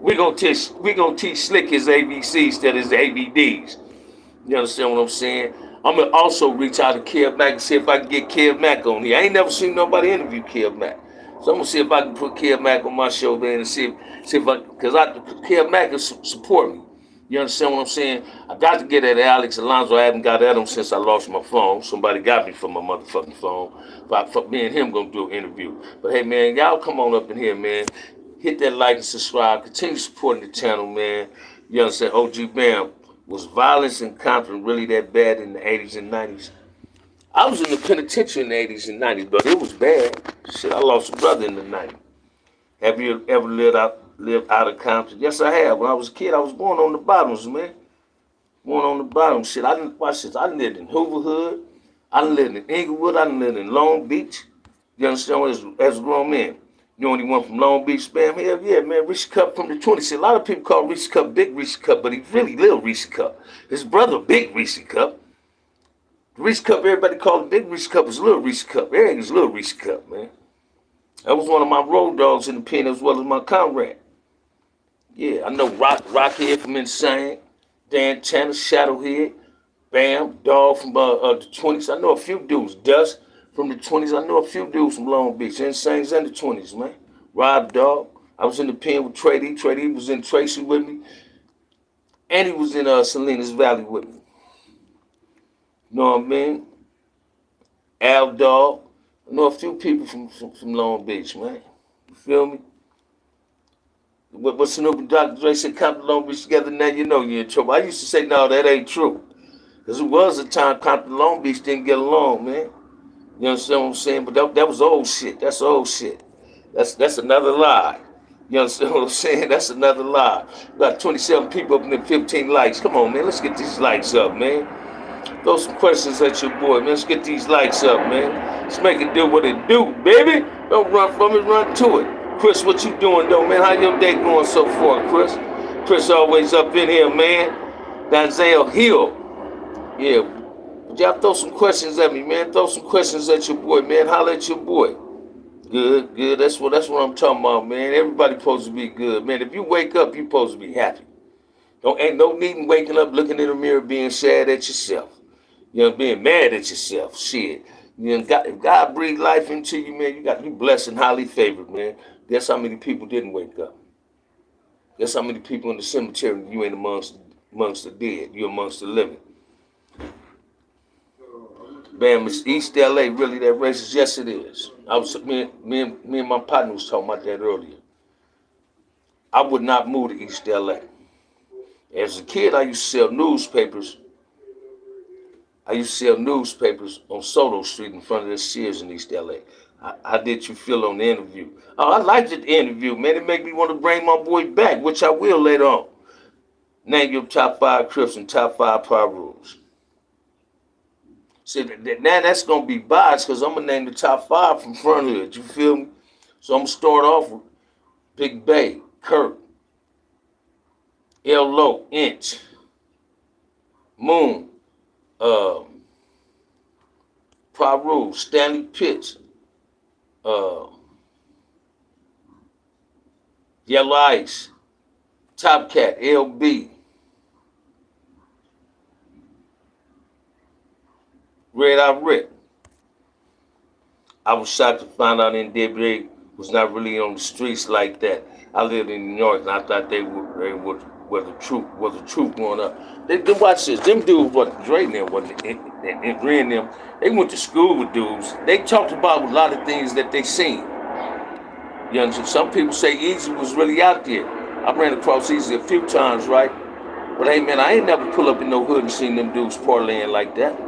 We gonna teach Slick his ABCs instead of his ABDs. You understand what I'm saying? I'm gonna also reach out to Kev Mack and see if I can get Kev Mack on here. I ain't never seen nobody interview Kev Mack, so I'm gonna see if I can put Kev Mack on my show, man, and see if Kev Mack can support me. You understand what I'm saying? I got to get at Alex Alonso. I haven't got at him since I lost my phone. Somebody got me from my motherfucking phone. But me and him gonna do an interview. But hey, man, y'all come on up in here, man. Hit that like and subscribe. Continue supporting the channel, man. You understand? OG Bamm. Was violence in Compton really that bad in the 80s and 90s? I was in the penitentiary in the 80s and 90s, but it was bad. Shit, I lost a brother in the 90s. Have you ever lived out of Compton? Yes, I have. When I was a kid, I was born on the bottoms, man. Born on the bottoms. Shit, I didn't watch this. I lived in Hoover Hood. I lived in Inglewood. I lived in Long Beach. You understand? As a grown man. You only one from Long Beach, Spam? Hell yeah, man. Reese Cup from the 20s. See, a lot of people call Reese Cup Big Reese Cup, but he's really little Reese Cup. His brother, Big Reese Cup. Reese Cup, everybody called it Big Reese Cup, was little Reese Cup. Everything was little Reese Cup, man. That was one of my road dogs in the pen as well as my comrade. Yeah, I know Rockhead from Insane, Dan Tanner, Shadowhead, Bam, Dog from the 20s. I know a few dudes. Dust from the 20s. I know a few dudes from Long Beach. Insanes and the 20s, man. Rob Dog. I was in the pen with Trey D. Trey D was in Tracy with me. And he was in Salinas Valley with me. You know what I mean? Al Dog. I know a few people from Long Beach, man. You feel me? What Snoop and Dr. Dre said, come to Long Beach together, now you know you're in trouble. I used to say, no, that ain't true. Because it was a time Compton Long Beach didn't get along, man. You understand what I'm saying? But that was old shit. That's old shit. That's another lie. You understand what I'm saying? That's another lie. We got 27 people up in there, 15 likes. Come on, man. Let's get these likes up, man. Throw some questions at your boy, man. Let's get these likes up, man. Let's make it do what it do, baby. Don't run from it, run to it. Chris, what you doing, though, man? How your day going so far, Chris? Chris always up in here, man. Denzel Hill. Yeah. But y'all throw some questions at me, man. Throw some questions at your boy, man. Holla at your boy. Good. That's what I'm talking about, man. Everybody supposed to be good, man. If you wake up, you supposed to be happy. Ain't no need in waking up, looking in the mirror, being sad at yourself. You know, being mad at yourself. Shit. You know, if God breathed life into you, man, you blessed and highly favored, man. Guess how many people didn't wake up? Guess how many people in the cemetery you ain't amongst the dead? You amongst the living. Bam, it's East LA really that racist? Yes, it is. Me and my partner was talking about that earlier. I would not move to East LA. As a kid, I used to sell newspapers. On Soto Street in front of the Sears in East LA. How did you feel on the interview? Oh, I liked the interview, man. It made me want to bring my boy back, which I will later on. Name your top 5 Crips and top 5 Power Rules. See, now that's going to be biased because I'm going to name the top 5 from Front Hood. You feel me? So I'm going to start off with Big Bay, Kurt, L-Lo, Inch, Moon, Paru, Stanley Pitts, Yellow Ice, Top Cat, LB, Red Eye Rick. I was shocked to find out NWA was not really on the streets like that. I lived in New York and I thought they were the truth growing up. They watch this. Them dudes, what Dre and them, and Dre and them, they went to school with dudes. They talked about a lot of things that they seen. You understand? Some people say Easy was really out there. I ran across Easy a few times, right? But hey, man, I ain't never pull up in no hood and seen them dudes parlaying like that.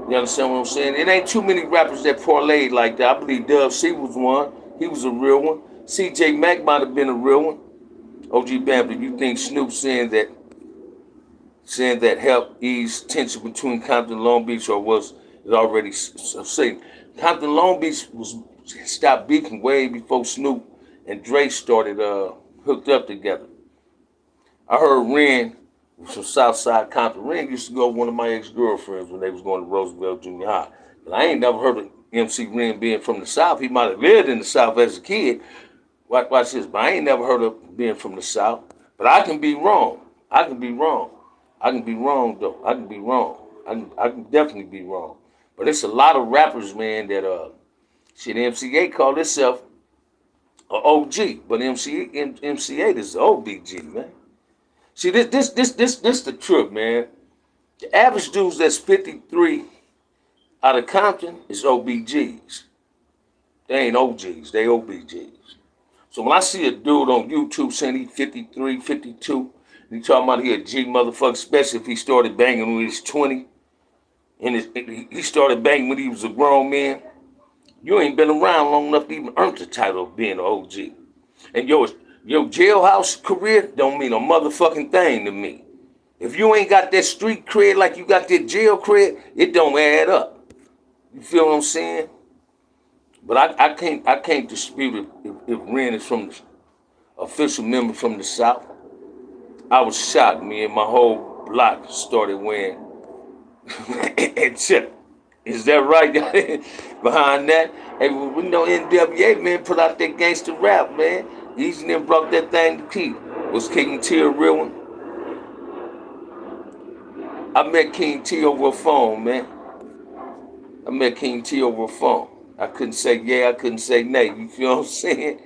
You understand what I'm saying? It ain't too many rappers that parlayed like that. I believe Dub C was one. He was a real one. CJ Mack might have been a real one. OG Bamm, do you think Snoop saying that helped ease tension between Compton and Long Beach, or was it already saying Compton Long Beach was stopped beefing way before Snoop and Dre started hooked up together? I heard Ren was from Southside Compton. Ren used to go with one of my ex-girlfriends when they was going to Roosevelt Junior High. But I ain't never heard of MC Ren being from the South. He might have lived in the South as a kid. Watch this, but I ain't never heard of being from the South. But I can be wrong. I can be wrong. I can be wrong though. I can be wrong. I can definitely be wrong. But it's a lot of rappers, man, that shit MCA called itself a OG, but MCA is OBG, man. See this the truth, man. The average dudes that's 53 out of Compton is OBGs. They ain't OGs, they OBGs. So when I see a dude on YouTube saying he 53, 52, and he talking about he a G motherfucker, especially if he started banging when he was 20, and he started banging when he was a grown man, you ain't been around long enough to even earn the title of being an OG. And your jailhouse career don't mean a motherfucking thing to me. If you ain't got that street cred like you got that jail cred, it don't add up. You feel what I'm saying? But I can't dispute if Ren is from the official member from the South. I was shocked, me and my whole block started wearing and chip. Is that right? Behind that, hey, we know NWA, man, put out that gangster rap, man. Easy and brought that thing to keep. Was King T a real one? I met King T over a phone, man. I met King T over a phone. I couldn't say yeah, I couldn't say nay. You feel what I'm saying?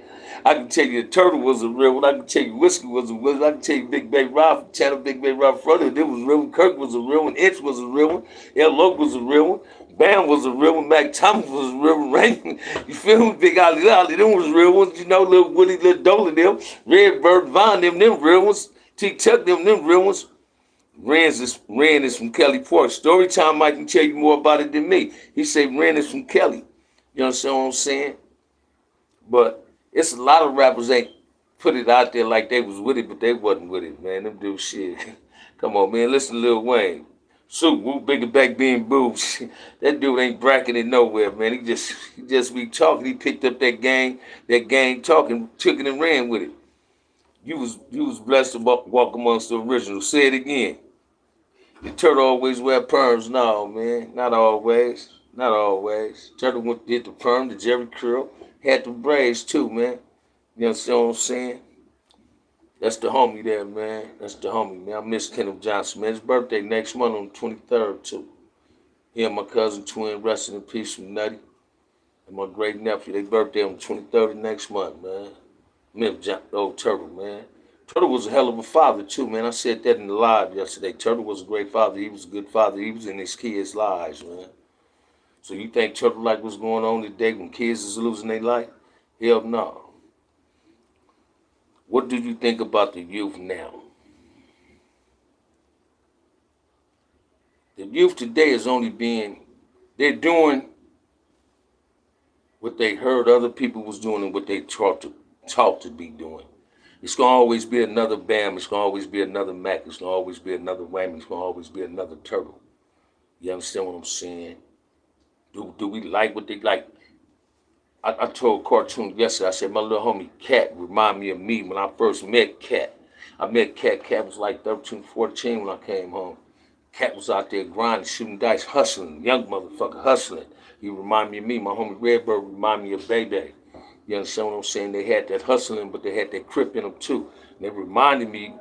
I can tell you the Turtle was a real one. I can tell you Whiskey was a real one. I can tell you Big Bay Rob, Channel Big Bay Rob Front, it was a real one. Kirk was a real one. Itch was a real one. L.O. was a real one. Bam was a real one. Mac Thomas was a real one. Raymond, you feel me? Big Ali Ali, them was real ones. You know, little Woody, little Dolan, them. Redbird Vine, them real ones. T-Tuck, them real ones. Ren is from Kelly Park. Storytime Mike can tell you more about it than me. He say Ren is from Kelly. You understand what I'm saying? But it's a lot of rappers ain't put it out there like they was with it, but they wasn't with it, man. Them dudes shit. Come on, man. Listen to Lil Wayne. Soup, whoop, bigger back being boobs. That dude ain't bracketing nowhere, man. He just be talking. He picked up that gang talking, took it and ran with it. You was blessed to walk amongst the originals. Say it again. The Turtle always wear perms. No, man. Not always. Not always. Turtle did the perm, the Jerry curl. Had the braids too, man. You understand what I'm saying? That's the homie there, man. That's the homie, man. I miss Kenneth Johnson, man. His birthday next month on the 23rd, too. He and my cousin twin, resting in peace from Nutty. And my great nephew, they birthday on the 23rd of next month, man. Miss old Turtle, man. Turtle was a hell of a father, too, man. I said that in the live yesterday. Turtle was a great father. He was a good father. He was in his kids' lives, man. So you think Turtle like what's going on today when kids is losing their life? Hell no. What do you think about the youth now? The youth today is only they're doing what they heard other people was doing and what they taught to be doing. It's going to always be another Bam. It's going to always be another Mac. It's going to always be another Whammy. It's going to always be another Turtle. You understand what I'm saying? Do we like what they like? I told Cartoon yesterday, I said, my little homie Cat remind me of me when I first met Cat. I met Cat. Cat was like 13, 14 when I came home. Cat was out there grinding, shooting dice, hustling, young motherfucker hustling. He remind me of me. My homie Redbird remind me of Baby. You understand what I'm saying? They had that hustling, but they had that crip in them too. And they reminded me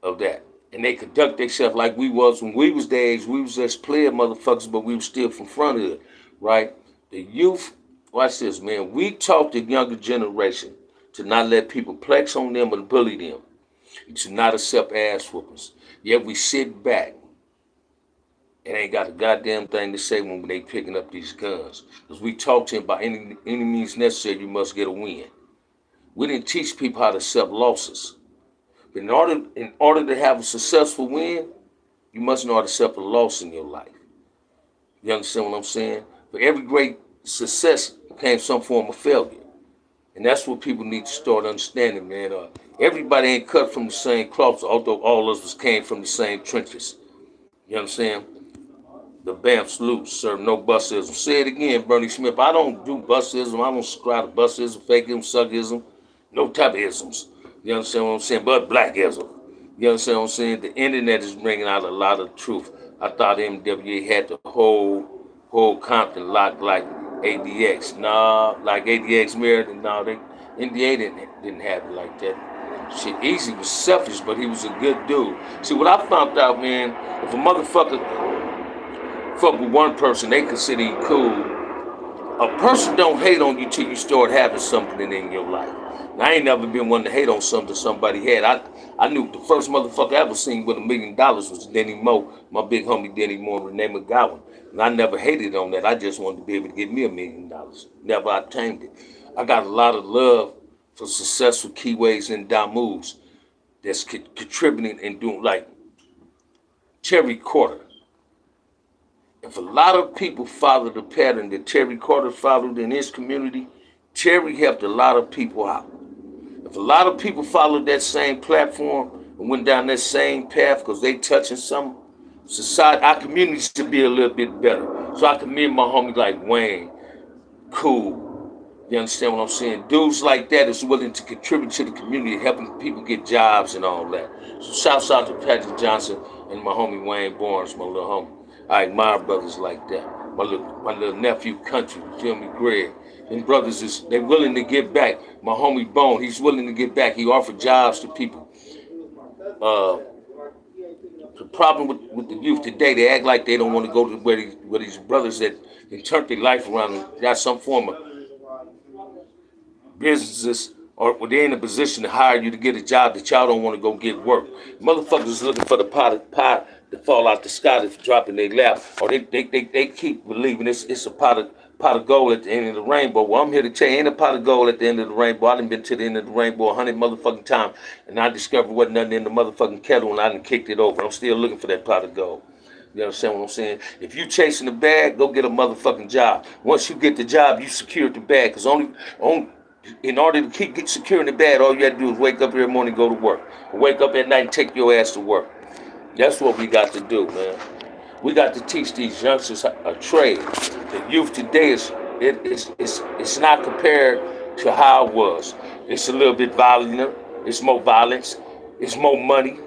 of that. And they conduct themselves like we was when we was their age. We was just player motherfuckers, but we was still from front of it, right? The youth, watch this, man. We taught the younger generation to not let people flex on them or bully them, to not accept ass whoopings. Yet we sit back and ain't got a goddamn thing to say when they picking up these guns. Because we taught them by any means necessary, you must get a win. We didn't teach people how to accept losses. But in order to have a successful win, you must know how to accept a loss in your life. You understand what I'm saying? For every great success came some form of failure. And that's what people need to start understanding, man. Everybody ain't cut from the same cloth, although all of us came from the same trenches. You understand? The Bamm salute, sir. No busism. Say it again, Bernie Smith. I don't do busism. I don't subscribe to busism, fakeism, suckism, no type of isms. You understand what I'm saying? But blackism. You understand what I'm saying? The internet is bringing out a lot of truth. I thought MWA had the whole Compton locked like ADX. Nah, like ADX married. Nah, they NDA didn't have it like that. Shit, Easy was selfish, but he was a good dude. See, what I found out, man, if a motherfucker fuck with one person, they consider you cool. A person don't hate on you till you start having something in your life. Now, I ain't never been one to hate on something somebody had. I knew the first motherfucker I ever seen with $1 million was Denny Moe, my big homie Denny Moe and Renee McGowan. And I never hated on that. I just wanted to be able to get me $1 million. Never obtained it. I got a lot of love for successful keyways and Damus that's contributing and doing like Terry Carter. If a lot of people follow the pattern that Terry Carter followed in his community, Terry helped a lot of people out. If a lot of people followed that same platform and went down that same path because they touching some society, our communities should be a little bit better. So I commend my homie like Wayne, Cool. You understand what I'm saying? Dudes like that is willing to contribute to the community, helping people get jobs and all that. So shouts out to Patrick Johnson and my homie Wayne Barnes, my little homie. I admire brothers like that. My little nephew Country, you feel me, Greg. And brothers they willing to give back. My homie Bone, he's willing to give back. He offered jobs to people. The problem with the youth today, they act like they don't want to go to where these brothers that turned their life around and got some form of businesses, or they're in a position to hire you to get a job that y'all don't want to go get work. Motherfuckers is looking for the pot to fall out the sky to drop in their lap, or they keep believing it's a pot of gold at the end of the rainbow. Well, I'm here to tell you, ain't a pot of gold at the end of the rainbow. I done been to the end of the rainbow 100 motherfucking times, and I discovered wasn't nothing in the motherfucking kettle, and I done kicked it over. I'm still looking for that pot of gold. You understand what I'm saying? If you chasing the bag, go get a motherfucking job. Once you get the job, you secured the bag, because only in order to keep securing the bag, all you have to do is wake up every morning and go to work. Or wake up at night and take your ass to work. That's what we got to do, man. We got to teach these youngsters a trade. The youth today it's not compared to how it was. It's a little bit violent. It's more violence. It's more money.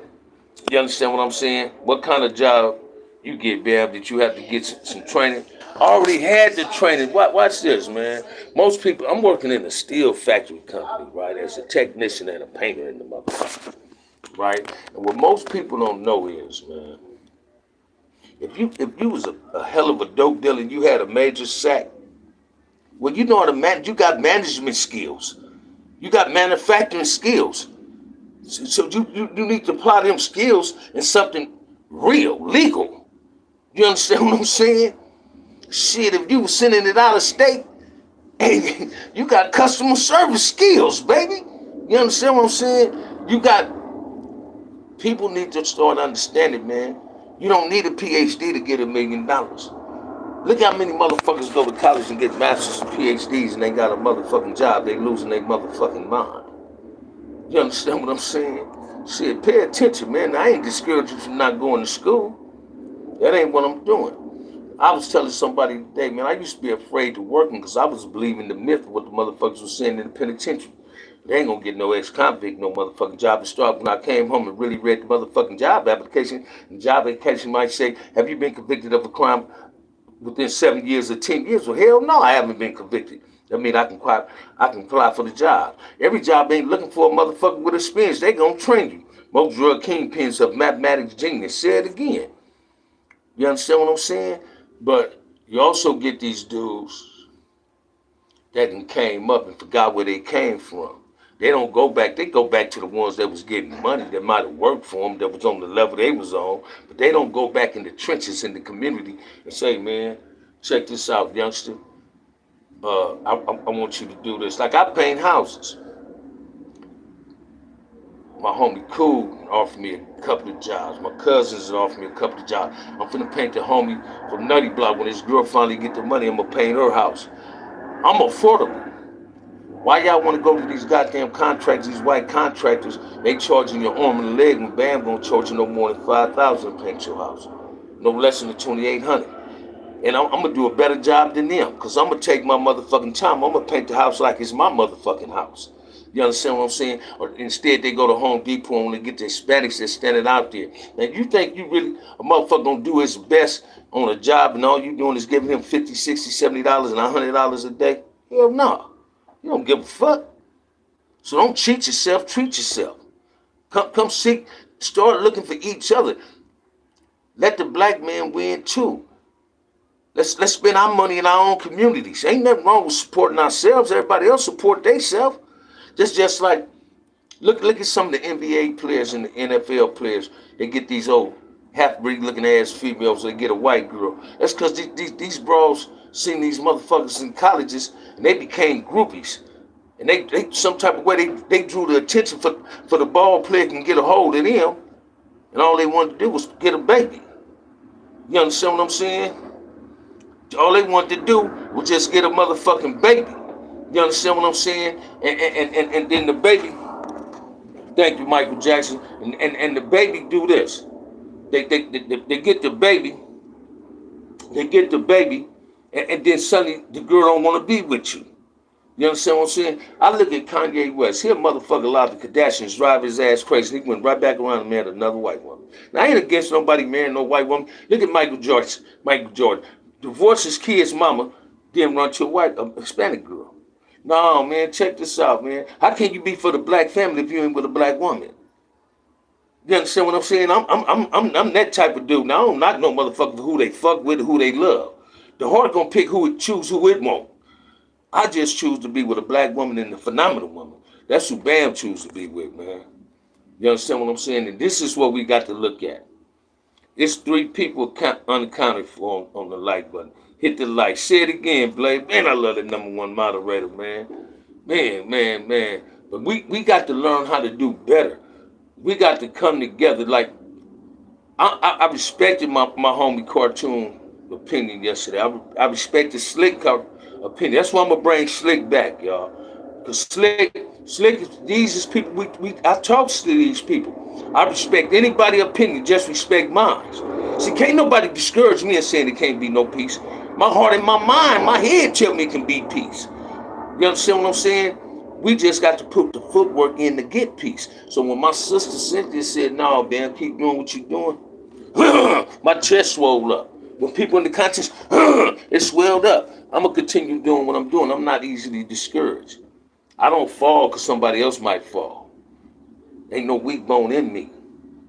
You understand what I'm saying? What kind of job you get, Bamm? Did you have to get some training? I already had the training. Watch this, man. Most people, I'm working in a steel factory company, right, as a technician and a painter in the motherfucker, right? And what most people don't know is, man, if you was a hell of a dope dealer and you had a major sack, well, you know how to manage. You got management skills. You got manufacturing skills. So you need to apply them skills in something real, legal. You understand what I'm saying? Shit, if you was sending it out of state, hey, you got customer service skills, baby. You understand what I'm saying? You got, people need to start understanding, man. You don't need a PhD to get $1 million. Look how many motherfuckers go to college and get masters and PhDs and they got a motherfucking job. They losing their motherfucking mind. You understand what I'm saying? Shit, pay attention, man. I ain't discouraged you from not going to school. That ain't what I'm doing. I was telling somebody today, man, I used to be afraid to work because I was believing the myth of what the motherfuckers was saying in the penitentiary. They ain't gonna get no ex-convict, no motherfucking job to start. When I came home and really read the motherfucking job application, the job application might say, have you been convicted of a crime within 7 years or 10 years? Well, hell no, I haven't been convicted. That means I can apply for the job. Every job ain't looking for a motherfucker with experience. They gonna train you. Most drug kingpins of mathematics genius. Say it again. You understand what I'm saying? But you also get these dudes that came up and forgot where they came from. They don't go back. They go back to the ones that was getting money, that might have worked for them, that was on the level they was on. But they don't go back in the trenches in the community and say, man, check this out, youngster. I want you to do this. Like, I paint houses. My homie Cool offered me a couple of jobs. My cousins offered me a couple of jobs. I'm finna paint the homie from Nutty Block. When his girl finally get the money, I'm gonna paint her house. I'm affordable. Why y'all want to go to these goddamn contractors, these white contractors? They charging your arm and a leg, and Bam gonna charge you no more than 5,000 to paint your house, no less than 2,800. And I'm gonna do a better job than them, cause I'm gonna take my motherfucking time. I'm gonna paint the house like it's my motherfucking house. You understand what I'm saying? Or instead they go to Home Depot and they get the Hispanics that's standing out there. Now you think you really a motherfucker gonna do his best on a job and all you doing is giving him $50, $60, $70 and $100 a day? Hell no. You don't give a fuck. So don't cheat yourself, treat yourself. Come seek, start looking for each other. Let the black man win too. Let's spend our money in our own communities. Ain't nothing wrong with supporting ourselves. Everybody else support themselves. Just like look at some of the NBA players and the NFL players. They get these old half-breed looking ass females. They get a white girl. That's because these bros seen these motherfuckers in colleges and they became groupies. And they some type of way they drew the attention for the ball player can get a hold of them. And all they wanted to do was get a baby. You understand what I'm saying? All they wanted to do was just get a motherfucking baby. You understand what I'm saying? And then the baby, thank you, Michael Jackson, and the baby do this. They get the baby, and then suddenly the girl don't want to be with you. You understand what I'm saying? I look at Kanye West. He a motherfucker allowed the Kardashians drive his ass crazy. He went right back around and married another white woman. Now, I ain't against nobody marrying no white woman. Look at Michael Jordan. Divorced his kid's mama, then run to a Hispanic girl. No, man, check this out, man. How can you be for the black family if you ain't with a black woman? You understand what I'm saying? I'm that type of dude. Now, I don't knock no motherfucker for who they fuck with or who they love. The heart gonna choose who it won't. I just choose to be with a black woman and a phenomenal woman. That's who Bam choose to be with, man. You understand what I'm saying? And this is what we got to look at. It's 3 people unaccounted for on the like button. Hit the like. Say it again, Blake. Man, I love the #1 moderator, man. Man. But we got to learn how to do better. We got to come together. Like, I respected my homie Cartoon opinion yesterday. I respected Slick opinion. That's why I'm gonna bring Slick back, y'all. Cause Slick, these is people I talk to these people. I respect anybody opinion, just respect mine. See, can't nobody discourage me in saying there can't be no peace. My heart and my mind, my head tell me it can be peace. You understand what I'm saying? We just got to put the footwork in to get peace. So when my sister Cynthia said, no, man, keep doing what you're doing, my chest swelled up. When people in the contest, it swelled up. I'm going to continue doing what I'm doing. I'm not easily discouraged. I don't fall because somebody else might fall. Ain't no weak bone in me.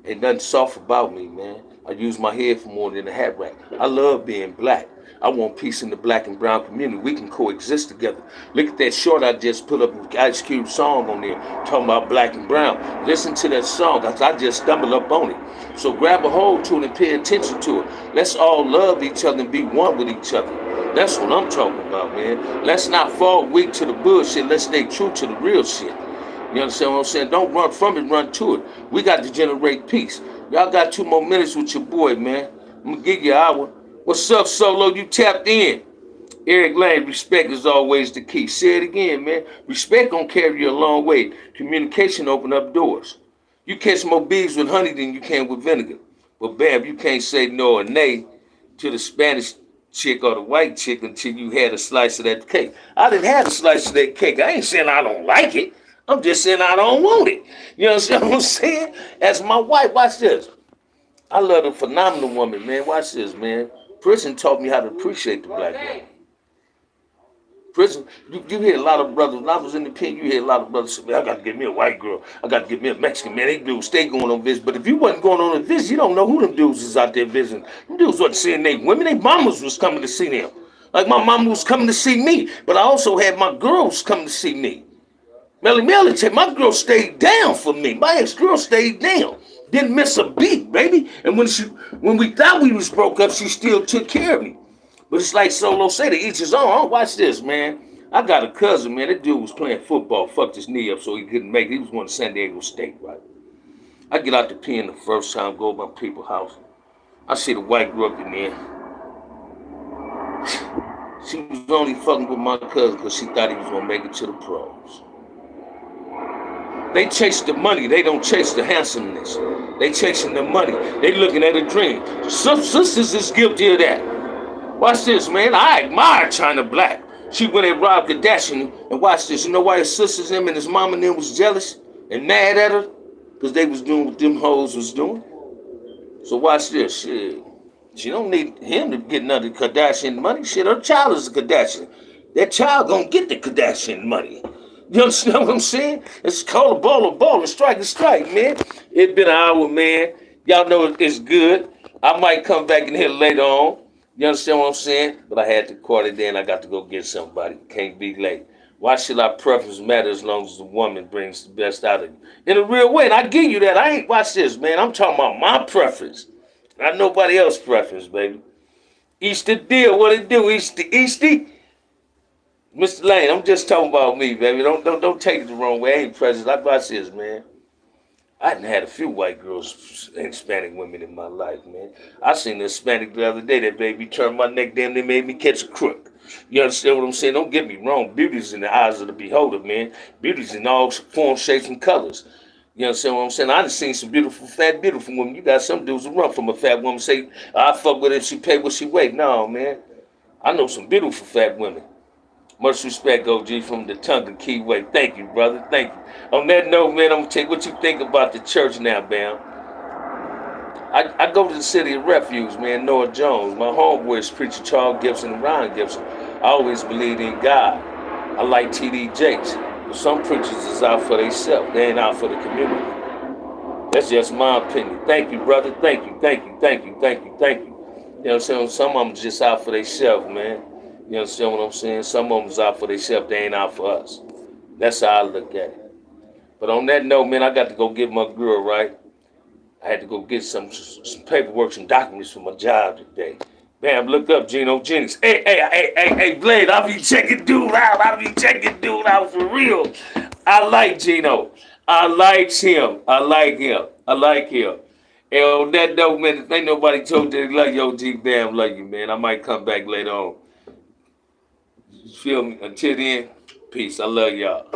Ain't nothing soft about me, man. I use my head for more than a hat rack. I love being black. I want peace in the black and brown community. We can coexist together. Look at that short I just put up with Ice Cube song on there, talking about black and brown. Listen to that song. I just stumbled up on it. So grab a hold to it and pay attention to it. Let's all love each other and be one with each other. That's what I'm talking about, man. Let's not fall weak to the bullshit. Let's stay true to the real shit. You understand what I'm saying? Don't run from it, run to it. We got to generate peace. Y'all got 2 more minutes with your boy, man. I'm going to give you an hour. What's up, Solo? You tapped in. Eric Lane, respect is always the key. Say it again, man. Respect gonna carry you a long way. Communication open up doors. You catch more bees with honey than you can with vinegar. But Bam, you can't say no or nay to the Spanish chick or the white chick until you had a slice of that cake. I didn't have a slice of that cake. I ain't saying I don't like it. I'm just saying I don't want it. You understand what I'm saying? As my wife, watch this. I love a phenomenal woman, man. Watch this, man. Prison taught me how to appreciate the black woman. Prison, you hear a lot of brothers. When I was in the pen, you hear a lot of brothers say, man, I got to get me a white girl. I got to get me a Mexican, man. They dudes stay going on visits. But if you wasn't going on a visit, you don't know who them dudes is out there visiting. Them dudes wasn't seeing they women. They mamas was coming to see them. Like my mama was coming to see me. But I also had my girls coming to see me. Melly, my girl stayed down for me. My ex-girl stayed down. Didn't miss a beat, baby. And when we thought we was broke up, she still took care of me. But it's like Solo said, to each his own. Oh, watch this, man. I got a cousin, man. That dude was playing football, fucked his knee up so he couldn't make it. He was going to San Diego State, right? I get out the pen the first time, go to my people's house. I see the white girl up in there. She was only fucking with my cousin because she thought he was gonna make it to the pros. They chase the money. They don't chase the handsomeness. They chasing the money. They looking at a dream. Some sisters is guilty of that. Watch this, man. I admire China Black. She went and robbed Kardashian. And watch this. You know why his sisters, him and his mom and them was jealous and mad at her? Because they was doing what them hoes was doing. So watch this. Shit. She don't need him to get none of the Kardashian money. Shit, her child is a Kardashian. That child gonna get the Kardashian money. You understand what I'm saying? It's called a ball, and strike, man. It's been an hour, man. Y'all know it's good. I might come back in here later on. You understand what I'm saying? But I had to call it in. I got to go get somebody. Can't be late. Why should our preference matter as long as the woman brings the best out of you? In a real way, and I give you that. I ain't, watch this, man. I'm talking about my preference. Not nobody else's preference, baby. Easter deal, what it do, Easty? Mr. Lane, I'm just talking about me, baby. Don't take it the wrong way. I ain't prejudiced. I watch this, man. I done had a few white girls and Hispanic women in my life, man. I seen the Hispanic the other day that baby turned my neck down. They made me catch a crook. You understand what I'm saying? Don't get me wrong. Beauty's in the eyes of the beholder, man. Beauty's in all forms, shapes, and colors. You understand what I'm saying? I done seen some beautiful, fat, beautiful women. You got some dudes who run from a fat woman say, I fuck with her if she pay what she weigh. No, man. I know some beautiful fat women. Much respect, OG, from the Tonga Keyway. Thank you, brother. Thank you. On that note, man, I'm going to tell you what you think about the church now, Bam. I go to the city of refuge, man, Noah Jones. My homeboy is preacher Charles Gibson and Ryan Gibson. I always believed in God. I like T.D. Jakes. But some preachers is out for themselves. They ain't out for the community. That's just my opinion. Thank you, brother. Thank you. You know what I'm saying? Some of them just out for themselves, man. You understand what I'm saying? Some of them's out for themselves. They ain't out for us. That's how I look at it. But on that note, man, I got to go get my girl, right? I had to go get some paperwork, some documents for my job today. Bam, look up Gino Jennings. Hey, Blade, I be checking dude out for real. I like Gino. I like him. And on that note, man, if ain't nobody told you they love you, OG Bamm love you, man. I might come back later on. You feel me? Until then, peace. I love y'all.